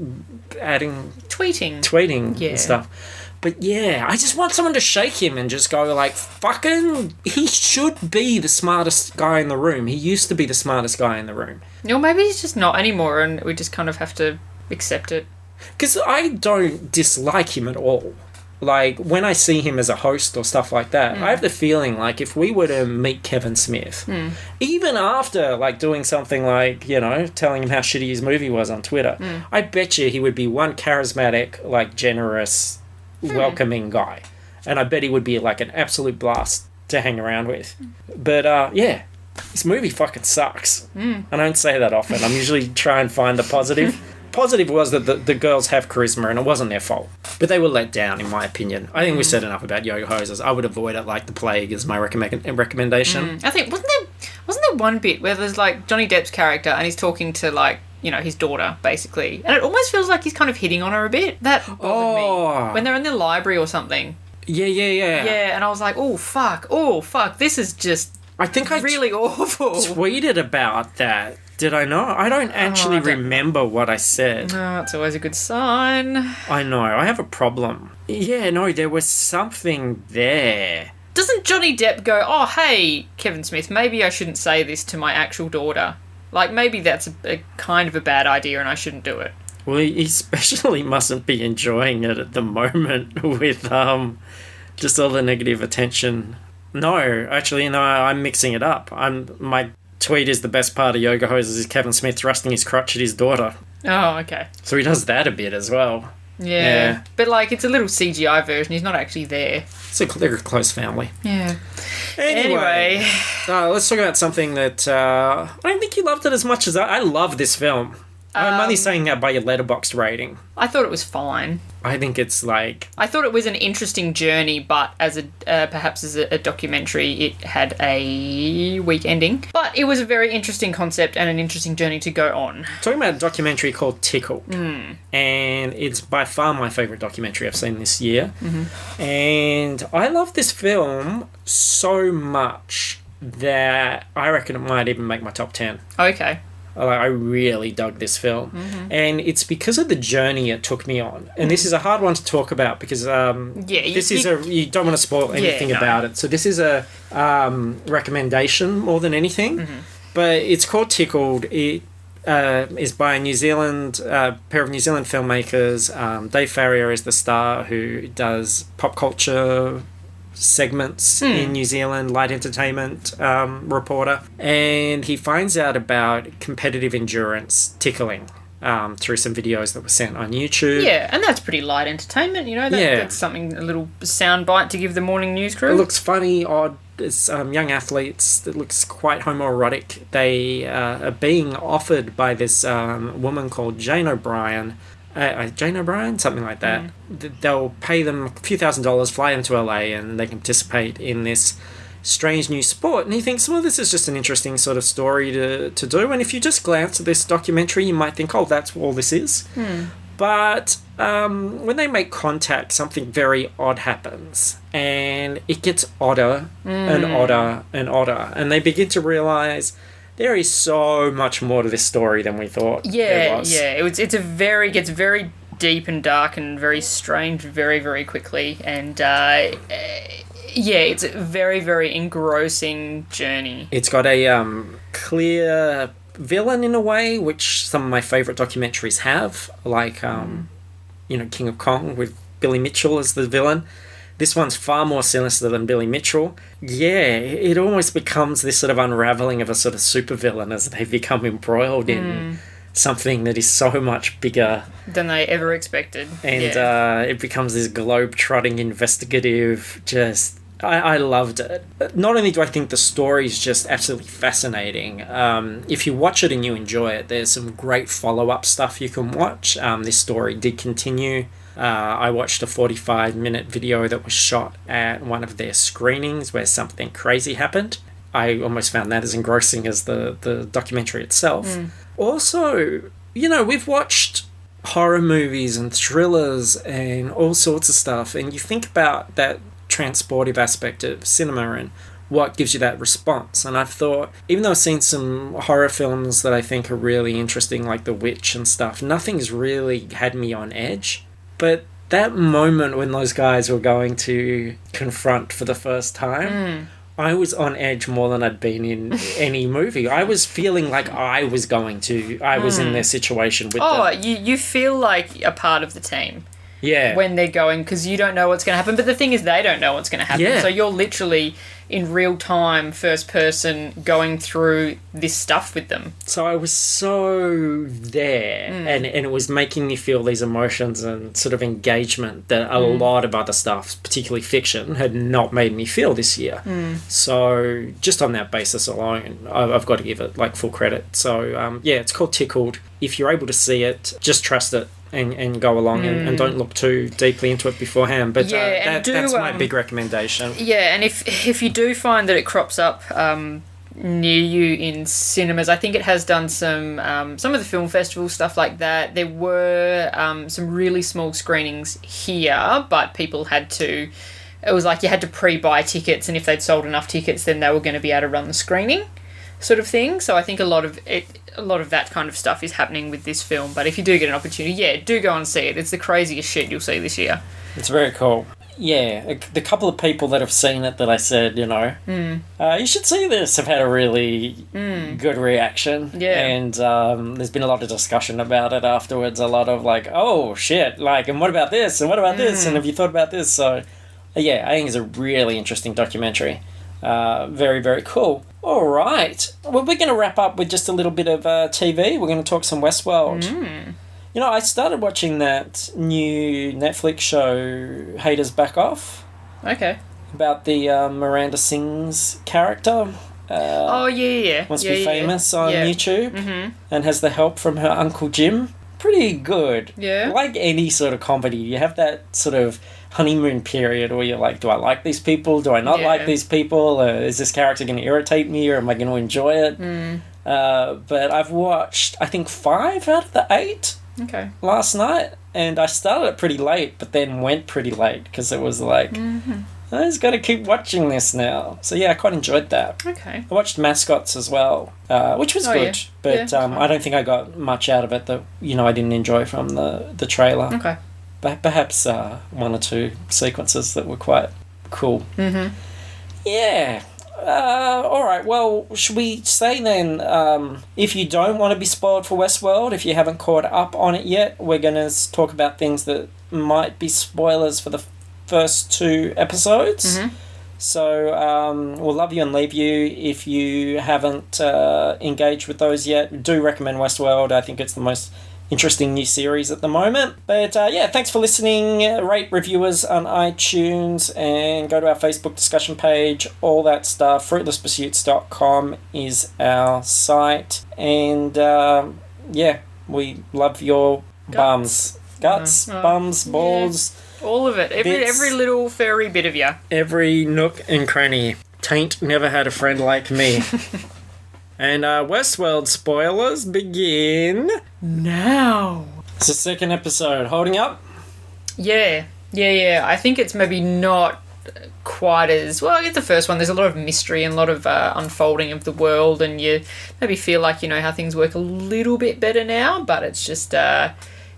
adding... Tweeting and stuff. But yeah, I just want someone to shake him and just go like, fucking, he should be the smartest guy in the room. He used to be the smartest guy in the room. Or maybe he's just not anymore and we just kind of have to accept it. Because I don't dislike him at all. Like, when I see him as a host or stuff like that, I have the feeling like if we were to meet Kevin Smith, even after, like, doing something like, you know, telling him how shitty his movie was on Twitter, I bet you he would be one charismatic, like, generous... welcoming guy, and I bet he would be like an absolute blast to hang around with. But this movie fucking sucks. I don't say that often. I'm usually trying to find the positive. Positive was that the girls have charisma and it wasn't their fault, but they were let down in my opinion. I think we said enough about Yoga Hosers. I would avoid it like the plague is my recommendation. I think wasn't there one bit where there's like Johnny Depp's character and he's talking to like, you know, his daughter, basically. And it almost feels like he's kind of hitting on her a bit. That bothered me. When they're in the library or something. Yeah. Yeah, and I was like, oh, fuck, this is just I think really awful. Tweeted about that. Did I not? I don't actually remember what I said. No, it's always a good sign. I know. I have a problem. Yeah, no, there was something there. Doesn't Johnny Depp go, oh, hey, Kevin Smith, maybe I shouldn't say this to my actual daughter? Like, maybe that's a kind of a bad idea and I shouldn't do it. Well, he especially mustn't be enjoying it at the moment with just all the negative attention. No, actually, no, I'm mixing it up. My tweet is the best part of Yoga Hosers is Kevin Smith thrusting his crotch at his daughter. Oh, okay. So he does that a bit as well. Yeah. But, like, it's a little CGI version. He's not actually there. They're a close family. Yeah. Anyway. Let's talk about something that I don't think you loved it as much as I love this film. I'm only saying that by your Letterboxd rating. I thought it was fine. I think it's like... I thought it was an interesting journey, but as perhaps as a documentary, it had a weak ending. But it was a very interesting concept and an interesting journey to go on. Talking about a documentary called Tickled. And it's by far my favourite documentary I've seen this year. And I love this film so much that I reckon it might even make my top 10. Okay. I really dug this film. And it's because of the journey it took me on. And this is a hard one to talk about because you don't want to spoil anything about it. So this is a recommendation more than anything. But it's called Tickled. It is by a pair of New Zealand filmmakers. Dave Farrier is the star who does pop culture segments in New Zealand, light entertainment reporter, and he finds out about competitive endurance tickling through some videos that were sent on YouTube. Yeah, and that's pretty light entertainment, you know, that's something, a little soundbite to give the morning news crew. It looks funny, odd. It's young athletes. It looks quite homoerotic. They are being offered by this woman called Jane O'Brien, something like that. They'll pay them a few $1,000s, fly them to LA, and they can participate in this strange new sport. And he thinks, well, this is just an interesting sort of story to do. And if you just glance at this documentary, you might think, oh, that's all this is. But when they make contact, something very odd happens. And it gets odder and odder and odder. And they begin to realise there is so much more to this story than we thought there was. Yeah. It gets very deep and dark and very strange very, very quickly. And Yeah, it's a very, very engrossing journey. It's got a clear villain in a way, which some of my favourite documentaries have, like, King of Kong with Billy Mitchell as the villain. This one's far more sinister than Billy Mitchell. Yeah, it almost becomes this sort of unravelling of a sort of supervillain as they become embroiled in something that is so much bigger than they ever expected. And it becomes this globe-trotting investigative, just... I loved it. Not only do I think the story is just absolutely fascinating, if you watch it and you enjoy it, there's some great follow-up stuff you can watch. This story did continue. I watched a 45-minute video that was shot at one of their screenings where something crazy happened. I almost found that as engrossing as the documentary itself. Also, we've watched horror movies and thrillers and all sorts of stuff, and you think about that transportive aspect of cinema and what gives you that response. And I've thought, even though I've seen some horror films that I think are really interesting, like The Witch and stuff, nothing's really had me on edge. But that moment when those guys were going to confront for the first time, I was on edge more than I'd been in any movie. I was feeling like I was in their situation with them. You feel like a part of the team. Yeah. When they're going, because you don't know what's going to happen. But the thing is, they don't know what's going to happen. Yeah. So you're literally in real time, first person, going through this stuff with them. So I was so there, and it was making me feel these emotions and sort of engagement that a lot of other stuff, particularly fiction, had not made me feel this year. So just on that basis alone, I've got to give it like full credit. So it's called Tickled. If you're able to see it, just trust it. And go along and don't look too deeply into it beforehand. But that's my big recommendation. Yeah, and if you do find that it crops up near you in cinemas, I think it has done some of the film festival stuff like that. There were some really small screenings here, but people had to... It was like you had to pre-buy tickets, and if they'd sold enough tickets, then they were going to be able to run the screening sort of thing. So I think a lot of that kind of stuff is happening with this film. But if you do get an opportunity, do go and see it. It's the craziest shit you'll see this year. It's very cool. Yeah, the couple of people that have seen it that I said, you should see this, have had a really good reaction. Yeah. And there's been a lot of discussion about it afterwards. A lot of like, oh, shit, like, and what about this? And what about this? And have you thought about this? So, yeah, I think it's a really interesting documentary. Very, very cool. All right. Well, we're going to wrap up with just a little bit of TV. We're going to talk some Westworld. I started watching that new Netflix show, Haters Back Off. Okay. About the Miranda Sings character. Wants to be famous on YouTube. And has the help from her Uncle Jim. Pretty good. Yeah. Like any sort of comedy, you have that sort of honeymoon period where you're like, do I like these people? Do I not like these people? Is this character going to irritate me, or am I going to enjoy it? But I've watched, I think, 5 out of the 8 last night, and I started it pretty late, but then went pretty late because it was like, I just got to keep watching this now. So yeah, I quite enjoyed that. Okay. I watched Mascots as well, which was good, but I don't think I got much out of it that I didn't enjoy from the trailer. Okay. Perhaps 1 or 2 sequences that were quite cool. Yeah. All right. Well, should we say then, if you don't want to be spoiled for Westworld, if you haven't caught up on it yet, we're going to talk about things that might be spoilers for the first 2 episodes. So we'll love you and leave you. If you haven't engaged with those yet, do recommend Westworld. I think it's the most interesting new series at the moment. But thanks for listening. Rate reviewers on iTunes and go to our Facebook discussion page, all that stuff. Fruitlesspursuits.com is our site. And we love your bums. Guts, bums, balls. All of it. Every little furry bit of you. Every nook and cranny. Taint never had a friend like me. And Westworld spoilers begin now. It's the 2nd episode. Holding up? Yeah. I think it's maybe not quite as... Well, I guess the first one, there's a lot of mystery and a lot of unfolding of the world, and you maybe feel like you know how things work a little bit better now, but it's just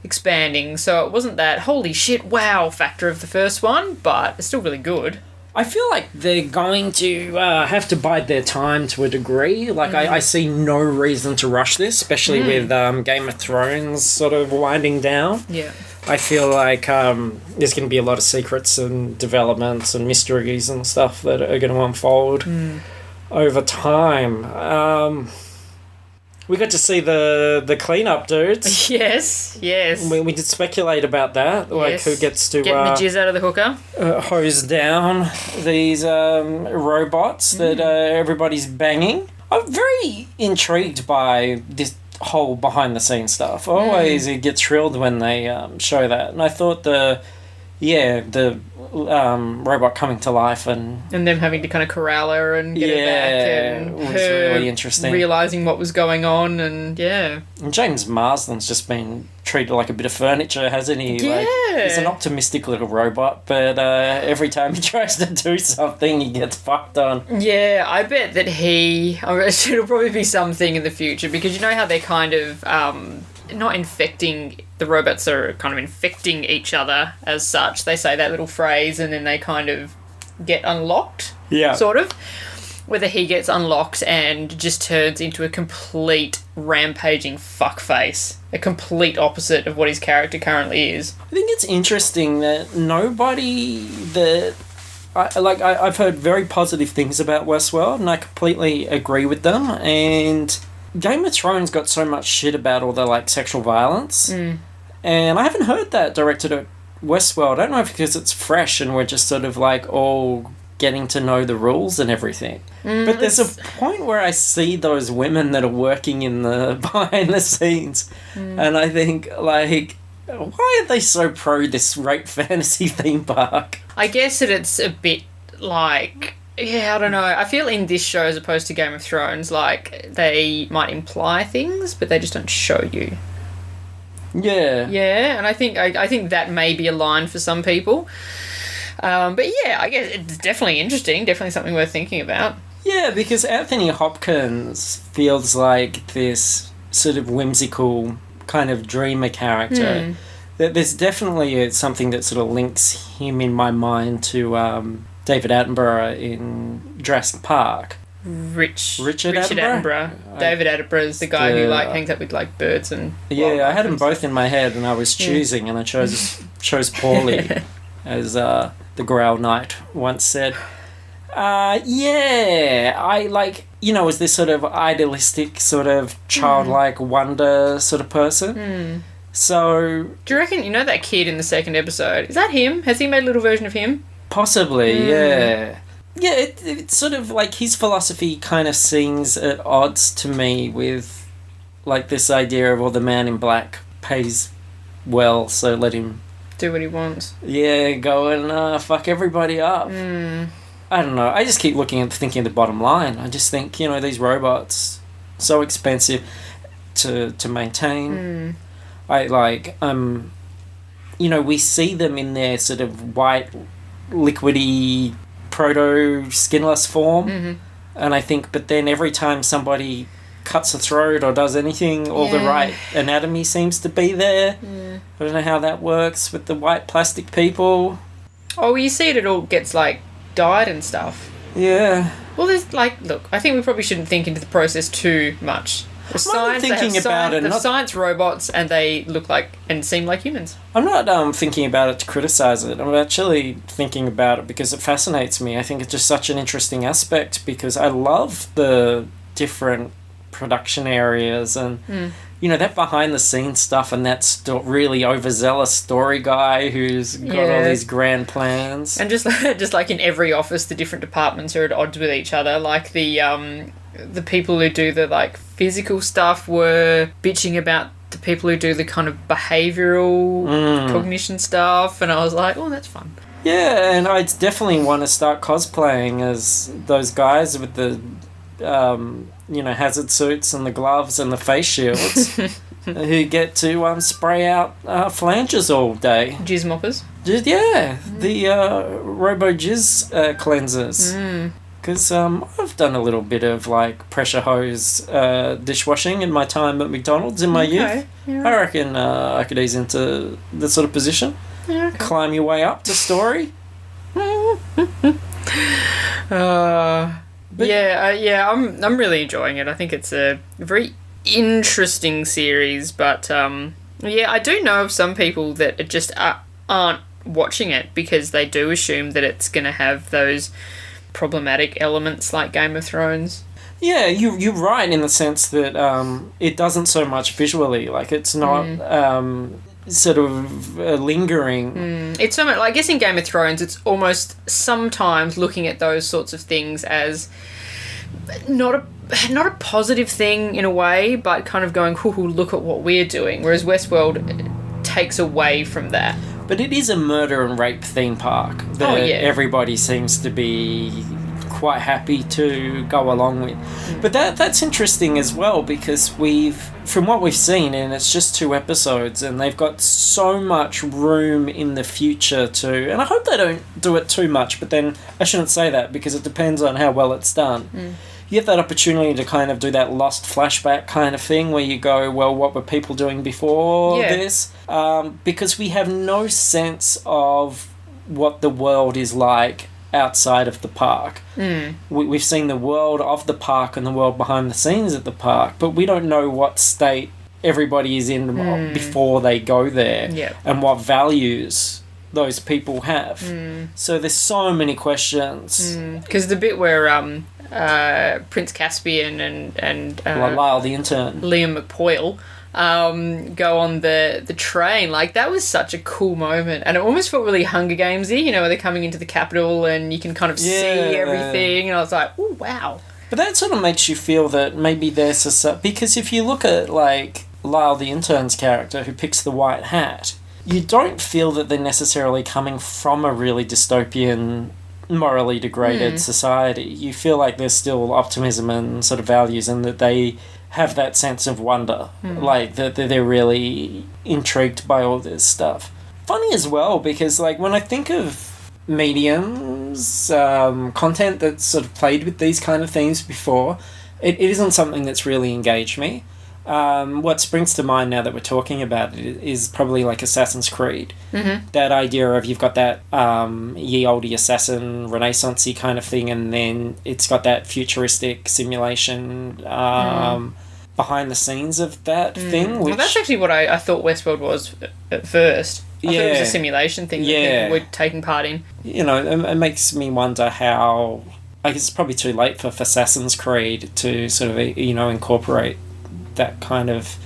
expanding. So it wasn't that holy shit, wow factor of the first one, but it's still really good. I feel like they're going to have to bide their time to a degree. Like, I see no reason to rush this, especially with Game of Thrones sort of winding down. Yeah. I feel like there's going to be a lot of secrets and developments and mysteries and stuff that are going to unfold over time. We got to see the cleanup dudes. Yes. We did speculate about that, like who gets to getting the jizz out of the hooker, hose down these robots that everybody's banging. I'm very intrigued by this whole behind the scenes stuff. Always it gets thrilled when they show that, and I thought the robot coming to life and them having to kind of corral her and get her back, and was her really interesting, realizing what was going on, and And James Marsden's just been treated like a bit of furniture, hasn't he? Yeah. Like, he's an optimistic little robot, but every time he tries to do something, he gets fucked on. Yeah, I bet that it'll probably be something in the future, because you know how they're kind of not infecting, the robots are kind of infecting each other as such. They say that little phrase and then they kind of get unlocked. Yeah. Sort of. Whether he gets unlocked and just turns into a complete rampaging fuckface. A complete opposite of what his character currently is. I think it's interesting that nobody that... I've heard very positive things about Westworld, and I completely agree with them, and Game of Thrones got so much shit about all the, like, sexual violence, and I haven't heard that directed at Westworld. I don't know if because it's fresh and we're just sort of, like, all getting to know the rules and everything. But there's a point where I see those women that are working in the behind the scenes, and I think, like, why are they so pro this rape fantasy theme park? I guess that it's a bit like... Yeah, I don't know. I feel in this show, as opposed to Game of Thrones, like, they might imply things, but they just don't show you. Yeah. Yeah, and I think that may be a line for some people. But yeah, I guess it's definitely interesting, definitely something worth thinking about. Yeah, because Anthony Hopkins feels like this sort of whimsical kind of dreamer character. There's definitely something that sort of links him in my mind to David Attenborough in Jurassic Park. Richard Attenborough. David Attenborough is the guy who like hangs up with like birds and... Yeah, I had them both in my head and I was choosing and I chose poorly, as the Growl Knight once said. I like, was this sort of idealistic, sort of childlike wonder sort of person. So... Do you reckon, that kid in the second episode, is that him? Has he made a little version of him? Possibly, yeah. Yeah, it's sort of like his philosophy kind of seems at odds to me with, like, this idea of, the man in black pays well, so let him... do what he wants. Yeah, go and fuck everybody up. I don't know. I just keep thinking of the bottom line. I just think, these robots, so expensive to maintain. We see them in their sort of white, liquidy, proto-skinless form. And I think, but then every time somebody cuts a throat or does anything, all the right anatomy seems to be there. I don't know how that works with the white plastic people. Oh, you see it all gets, like, dyed and stuff. Yeah. Well, there's, like, look, I think we probably shouldn't think into the process too much. Science robots, and they look like and seem like humans. I'm not thinking about it to criticize it. I'm actually thinking about it because it fascinates me. I think it's just such an interesting aspect because I love the different production areas and that behind the scenes stuff and that really overzealous story guy who's got all these grand plans. And just like in every office, the different departments are at odds with each other. Like the people who do the like physical stuff were bitching about the people who do the kind of behavioural cognition stuff, and I was like, oh, that's fun. Yeah, and I definitely want to start cosplaying as those guys with the hazard suits and the gloves and the face shields who get to spray out flanges all day. Jizz moppers? The robo jizz cleansers. Because I've done a little bit of like pressure hose dishwashing in my time at McDonald's in my youth. Yeah. I reckon I could ease into the sort of position. Yeah, okay. Climb your way up to story. I'm really enjoying it. I think it's a very interesting series, but I do know of some people that just aren't watching it because they do assume that it's going to have those problematic elements like Game of Thrones. Yeah, you're right in the sense that it doesn't so much visually, like it's not sort of lingering. It's so much, I guess in Game of Thrones, it's almost sometimes looking at those sorts of things as not a positive thing in a way, but kind of going, hoo, look at what we're doing. Whereas Westworld takes away from that. But it is a murder and rape theme park that everybody seems to be quite happy to go along with. But that's interesting as well, because from what we've seen, and it's just 2 episodes, and they've got so much room in the future to, and I hope they don't do it too much, but then I shouldn't say that because it depends on how well it's done. You have that opportunity to kind of do that lost flashback kind of thing where you go, well, what were people doing before this? Because we have no sense of what the world is like outside of the park. We've seen the world of the park and the world behind the scenes at the park, but we don't know what state everybody is in before they go there and what values those people have. So there's so many questions. Because the bit where Prince Caspian and Lyle the intern, Liam McPoyle go on the train, like that was such a cool moment, and it almost felt really Hunger Gamesy, where they're coming into the Capitol and you can kind of see everything, and I was like, oh wow. But that sort of makes you feel that maybe there's because if you look at like Lyle the intern's character who picks the white hat, you don't feel that they're necessarily coming from a really dystopian, morally degraded society. You feel like there's still optimism and sort of values, and that they have that sense of wonder, like that they're really intrigued by all this stuff. Funny as well, because like when I think of mediums, content that's sort of played with these kind of themes before, it isn't something that's really engaged me. What springs to mind now that we're talking about it is probably like Assassin's Creed. That idea of you've got that ye olde assassin renaissance-y kind of thing, and then it's got that futuristic simulation behind the scenes of that thing. Which, well, that's actually what I thought Westworld was at first. I thought it was a simulation thing that people were taking part in. It makes me wonder how... I guess it's probably too late for Assassin's Creed to sort of, incorporate that kind of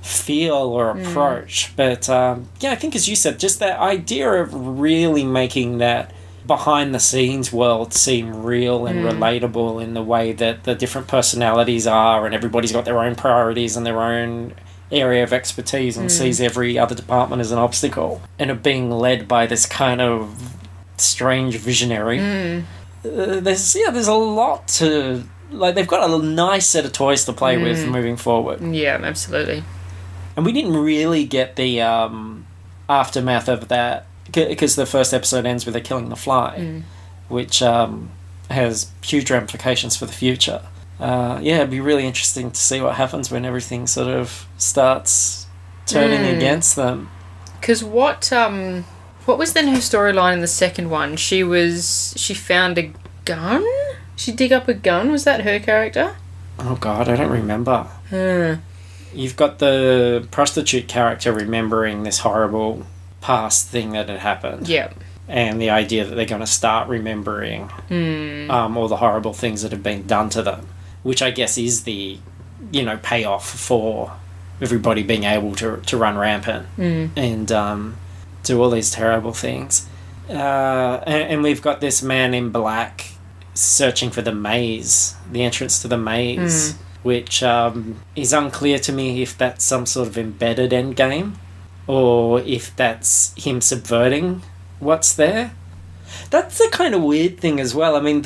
feel or approach. But I think, as you said, just that idea of really making that behind the scenes world seem real and relatable in the way that the different personalities are, and everybody's got their own priorities and their own area of expertise and sees every other department as an obstacle, and of being led by this kind of strange visionary. There's a lot to... Like, they've got a nice set of toys to play with moving forward. Yeah, absolutely. And we didn't really get the aftermath of that, because the first episode ends with her killing the fly, which has huge ramifications for the future. It'd be really interesting to see what happens when everything sort of starts turning against them. Because what was then her storyline in the second one? She found a gun? She'd dig up a gun? Was that her character? Oh god, I don't remember. You've got the prostitute character remembering this horrible past thing that had happened. Yeah. And the idea that they're going to start remembering all the horrible things that have been done to them, which I guess is the, payoff for everybody being able to run rampant and do all these terrible things. And we've got this man in black searching for the maze, the entrance to the maze, which is unclear to me if that's some sort of embedded endgame or if that's him subverting what's there. That's the kind of weird thing as well. I mean,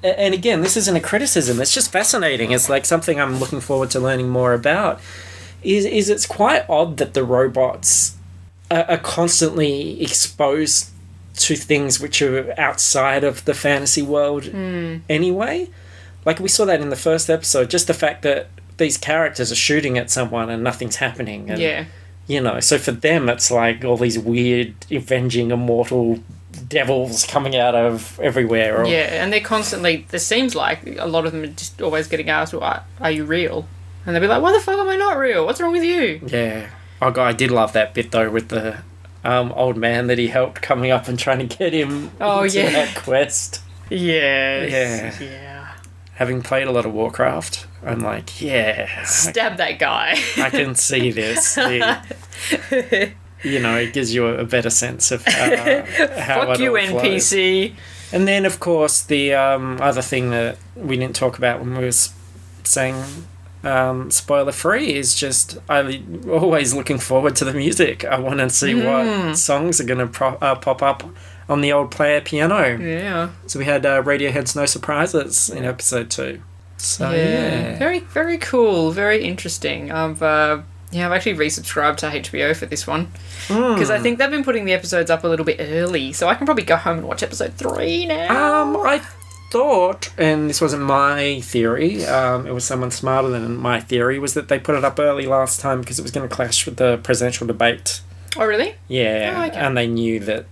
and again, this isn't a criticism, it's just fascinating. It's like something I'm looking forward to learning more about. Is it's quite odd that the robots are constantly exposed to things which are outside of the fantasy world anyway. Like, we saw that in the first episode, just the fact that these characters are shooting at someone and nothing's happening. And, so for them it's like all these weird, avenging, immortal devils coming out of everywhere. Or, Yeah, and they're constantly, there seems like a lot of them are just always getting asked, well, are you real? And they'll be like, why the fuck am I not real? What's wrong with you? Yeah. Oh, God, I did love that bit, though, with the old man that he helped coming up and trying to get him into that quest. Yes. Yeah. Having played a lot of Warcraft, I'm like, yeah. Stab that guy. I can see this. You know, it gives you a better sense of how Fuck it you, all flows. NPC. And then, of course, the other thing that we didn't talk about when we were saying spoiler free is just I'm always looking forward to the music. I want to see what songs are going to pop up on the old player piano. Yeah. So we had Radiohead's No Surprises in episode 2. So yeah. Very, very cool. Very interesting. I've actually resubscribed to HBO for this one because I think they've been putting the episodes up a little bit early, so I can probably go home and watch episode 3 now. I thought, and this wasn't my theory, it was someone smarter than my theory, was that they put it up early last time because it was going to clash with the presidential debate. Oh, really? Yeah, Oh, okay. And they knew that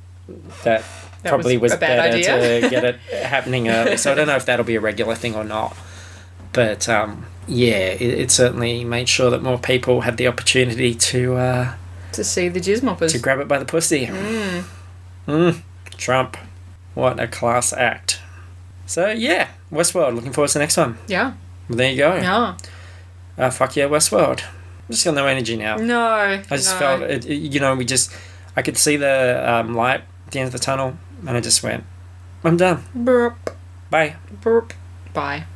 probably was a bad better idea. to get it happening early. So I don't know if that'll be a regular thing or not. But it certainly made sure that more people had the opportunity to see the jizz moppers. to grab it by the pussy. Trump. What a class act. So, yeah, Westworld. Looking forward to the next one. Yeah. Well, there you go. Yeah. Fuck yeah, Westworld. I'm just got no energy now. No. I just felt, I could see the light at the end of the tunnel, and I just went, I'm done. Burp. Bye. Burp. Bye.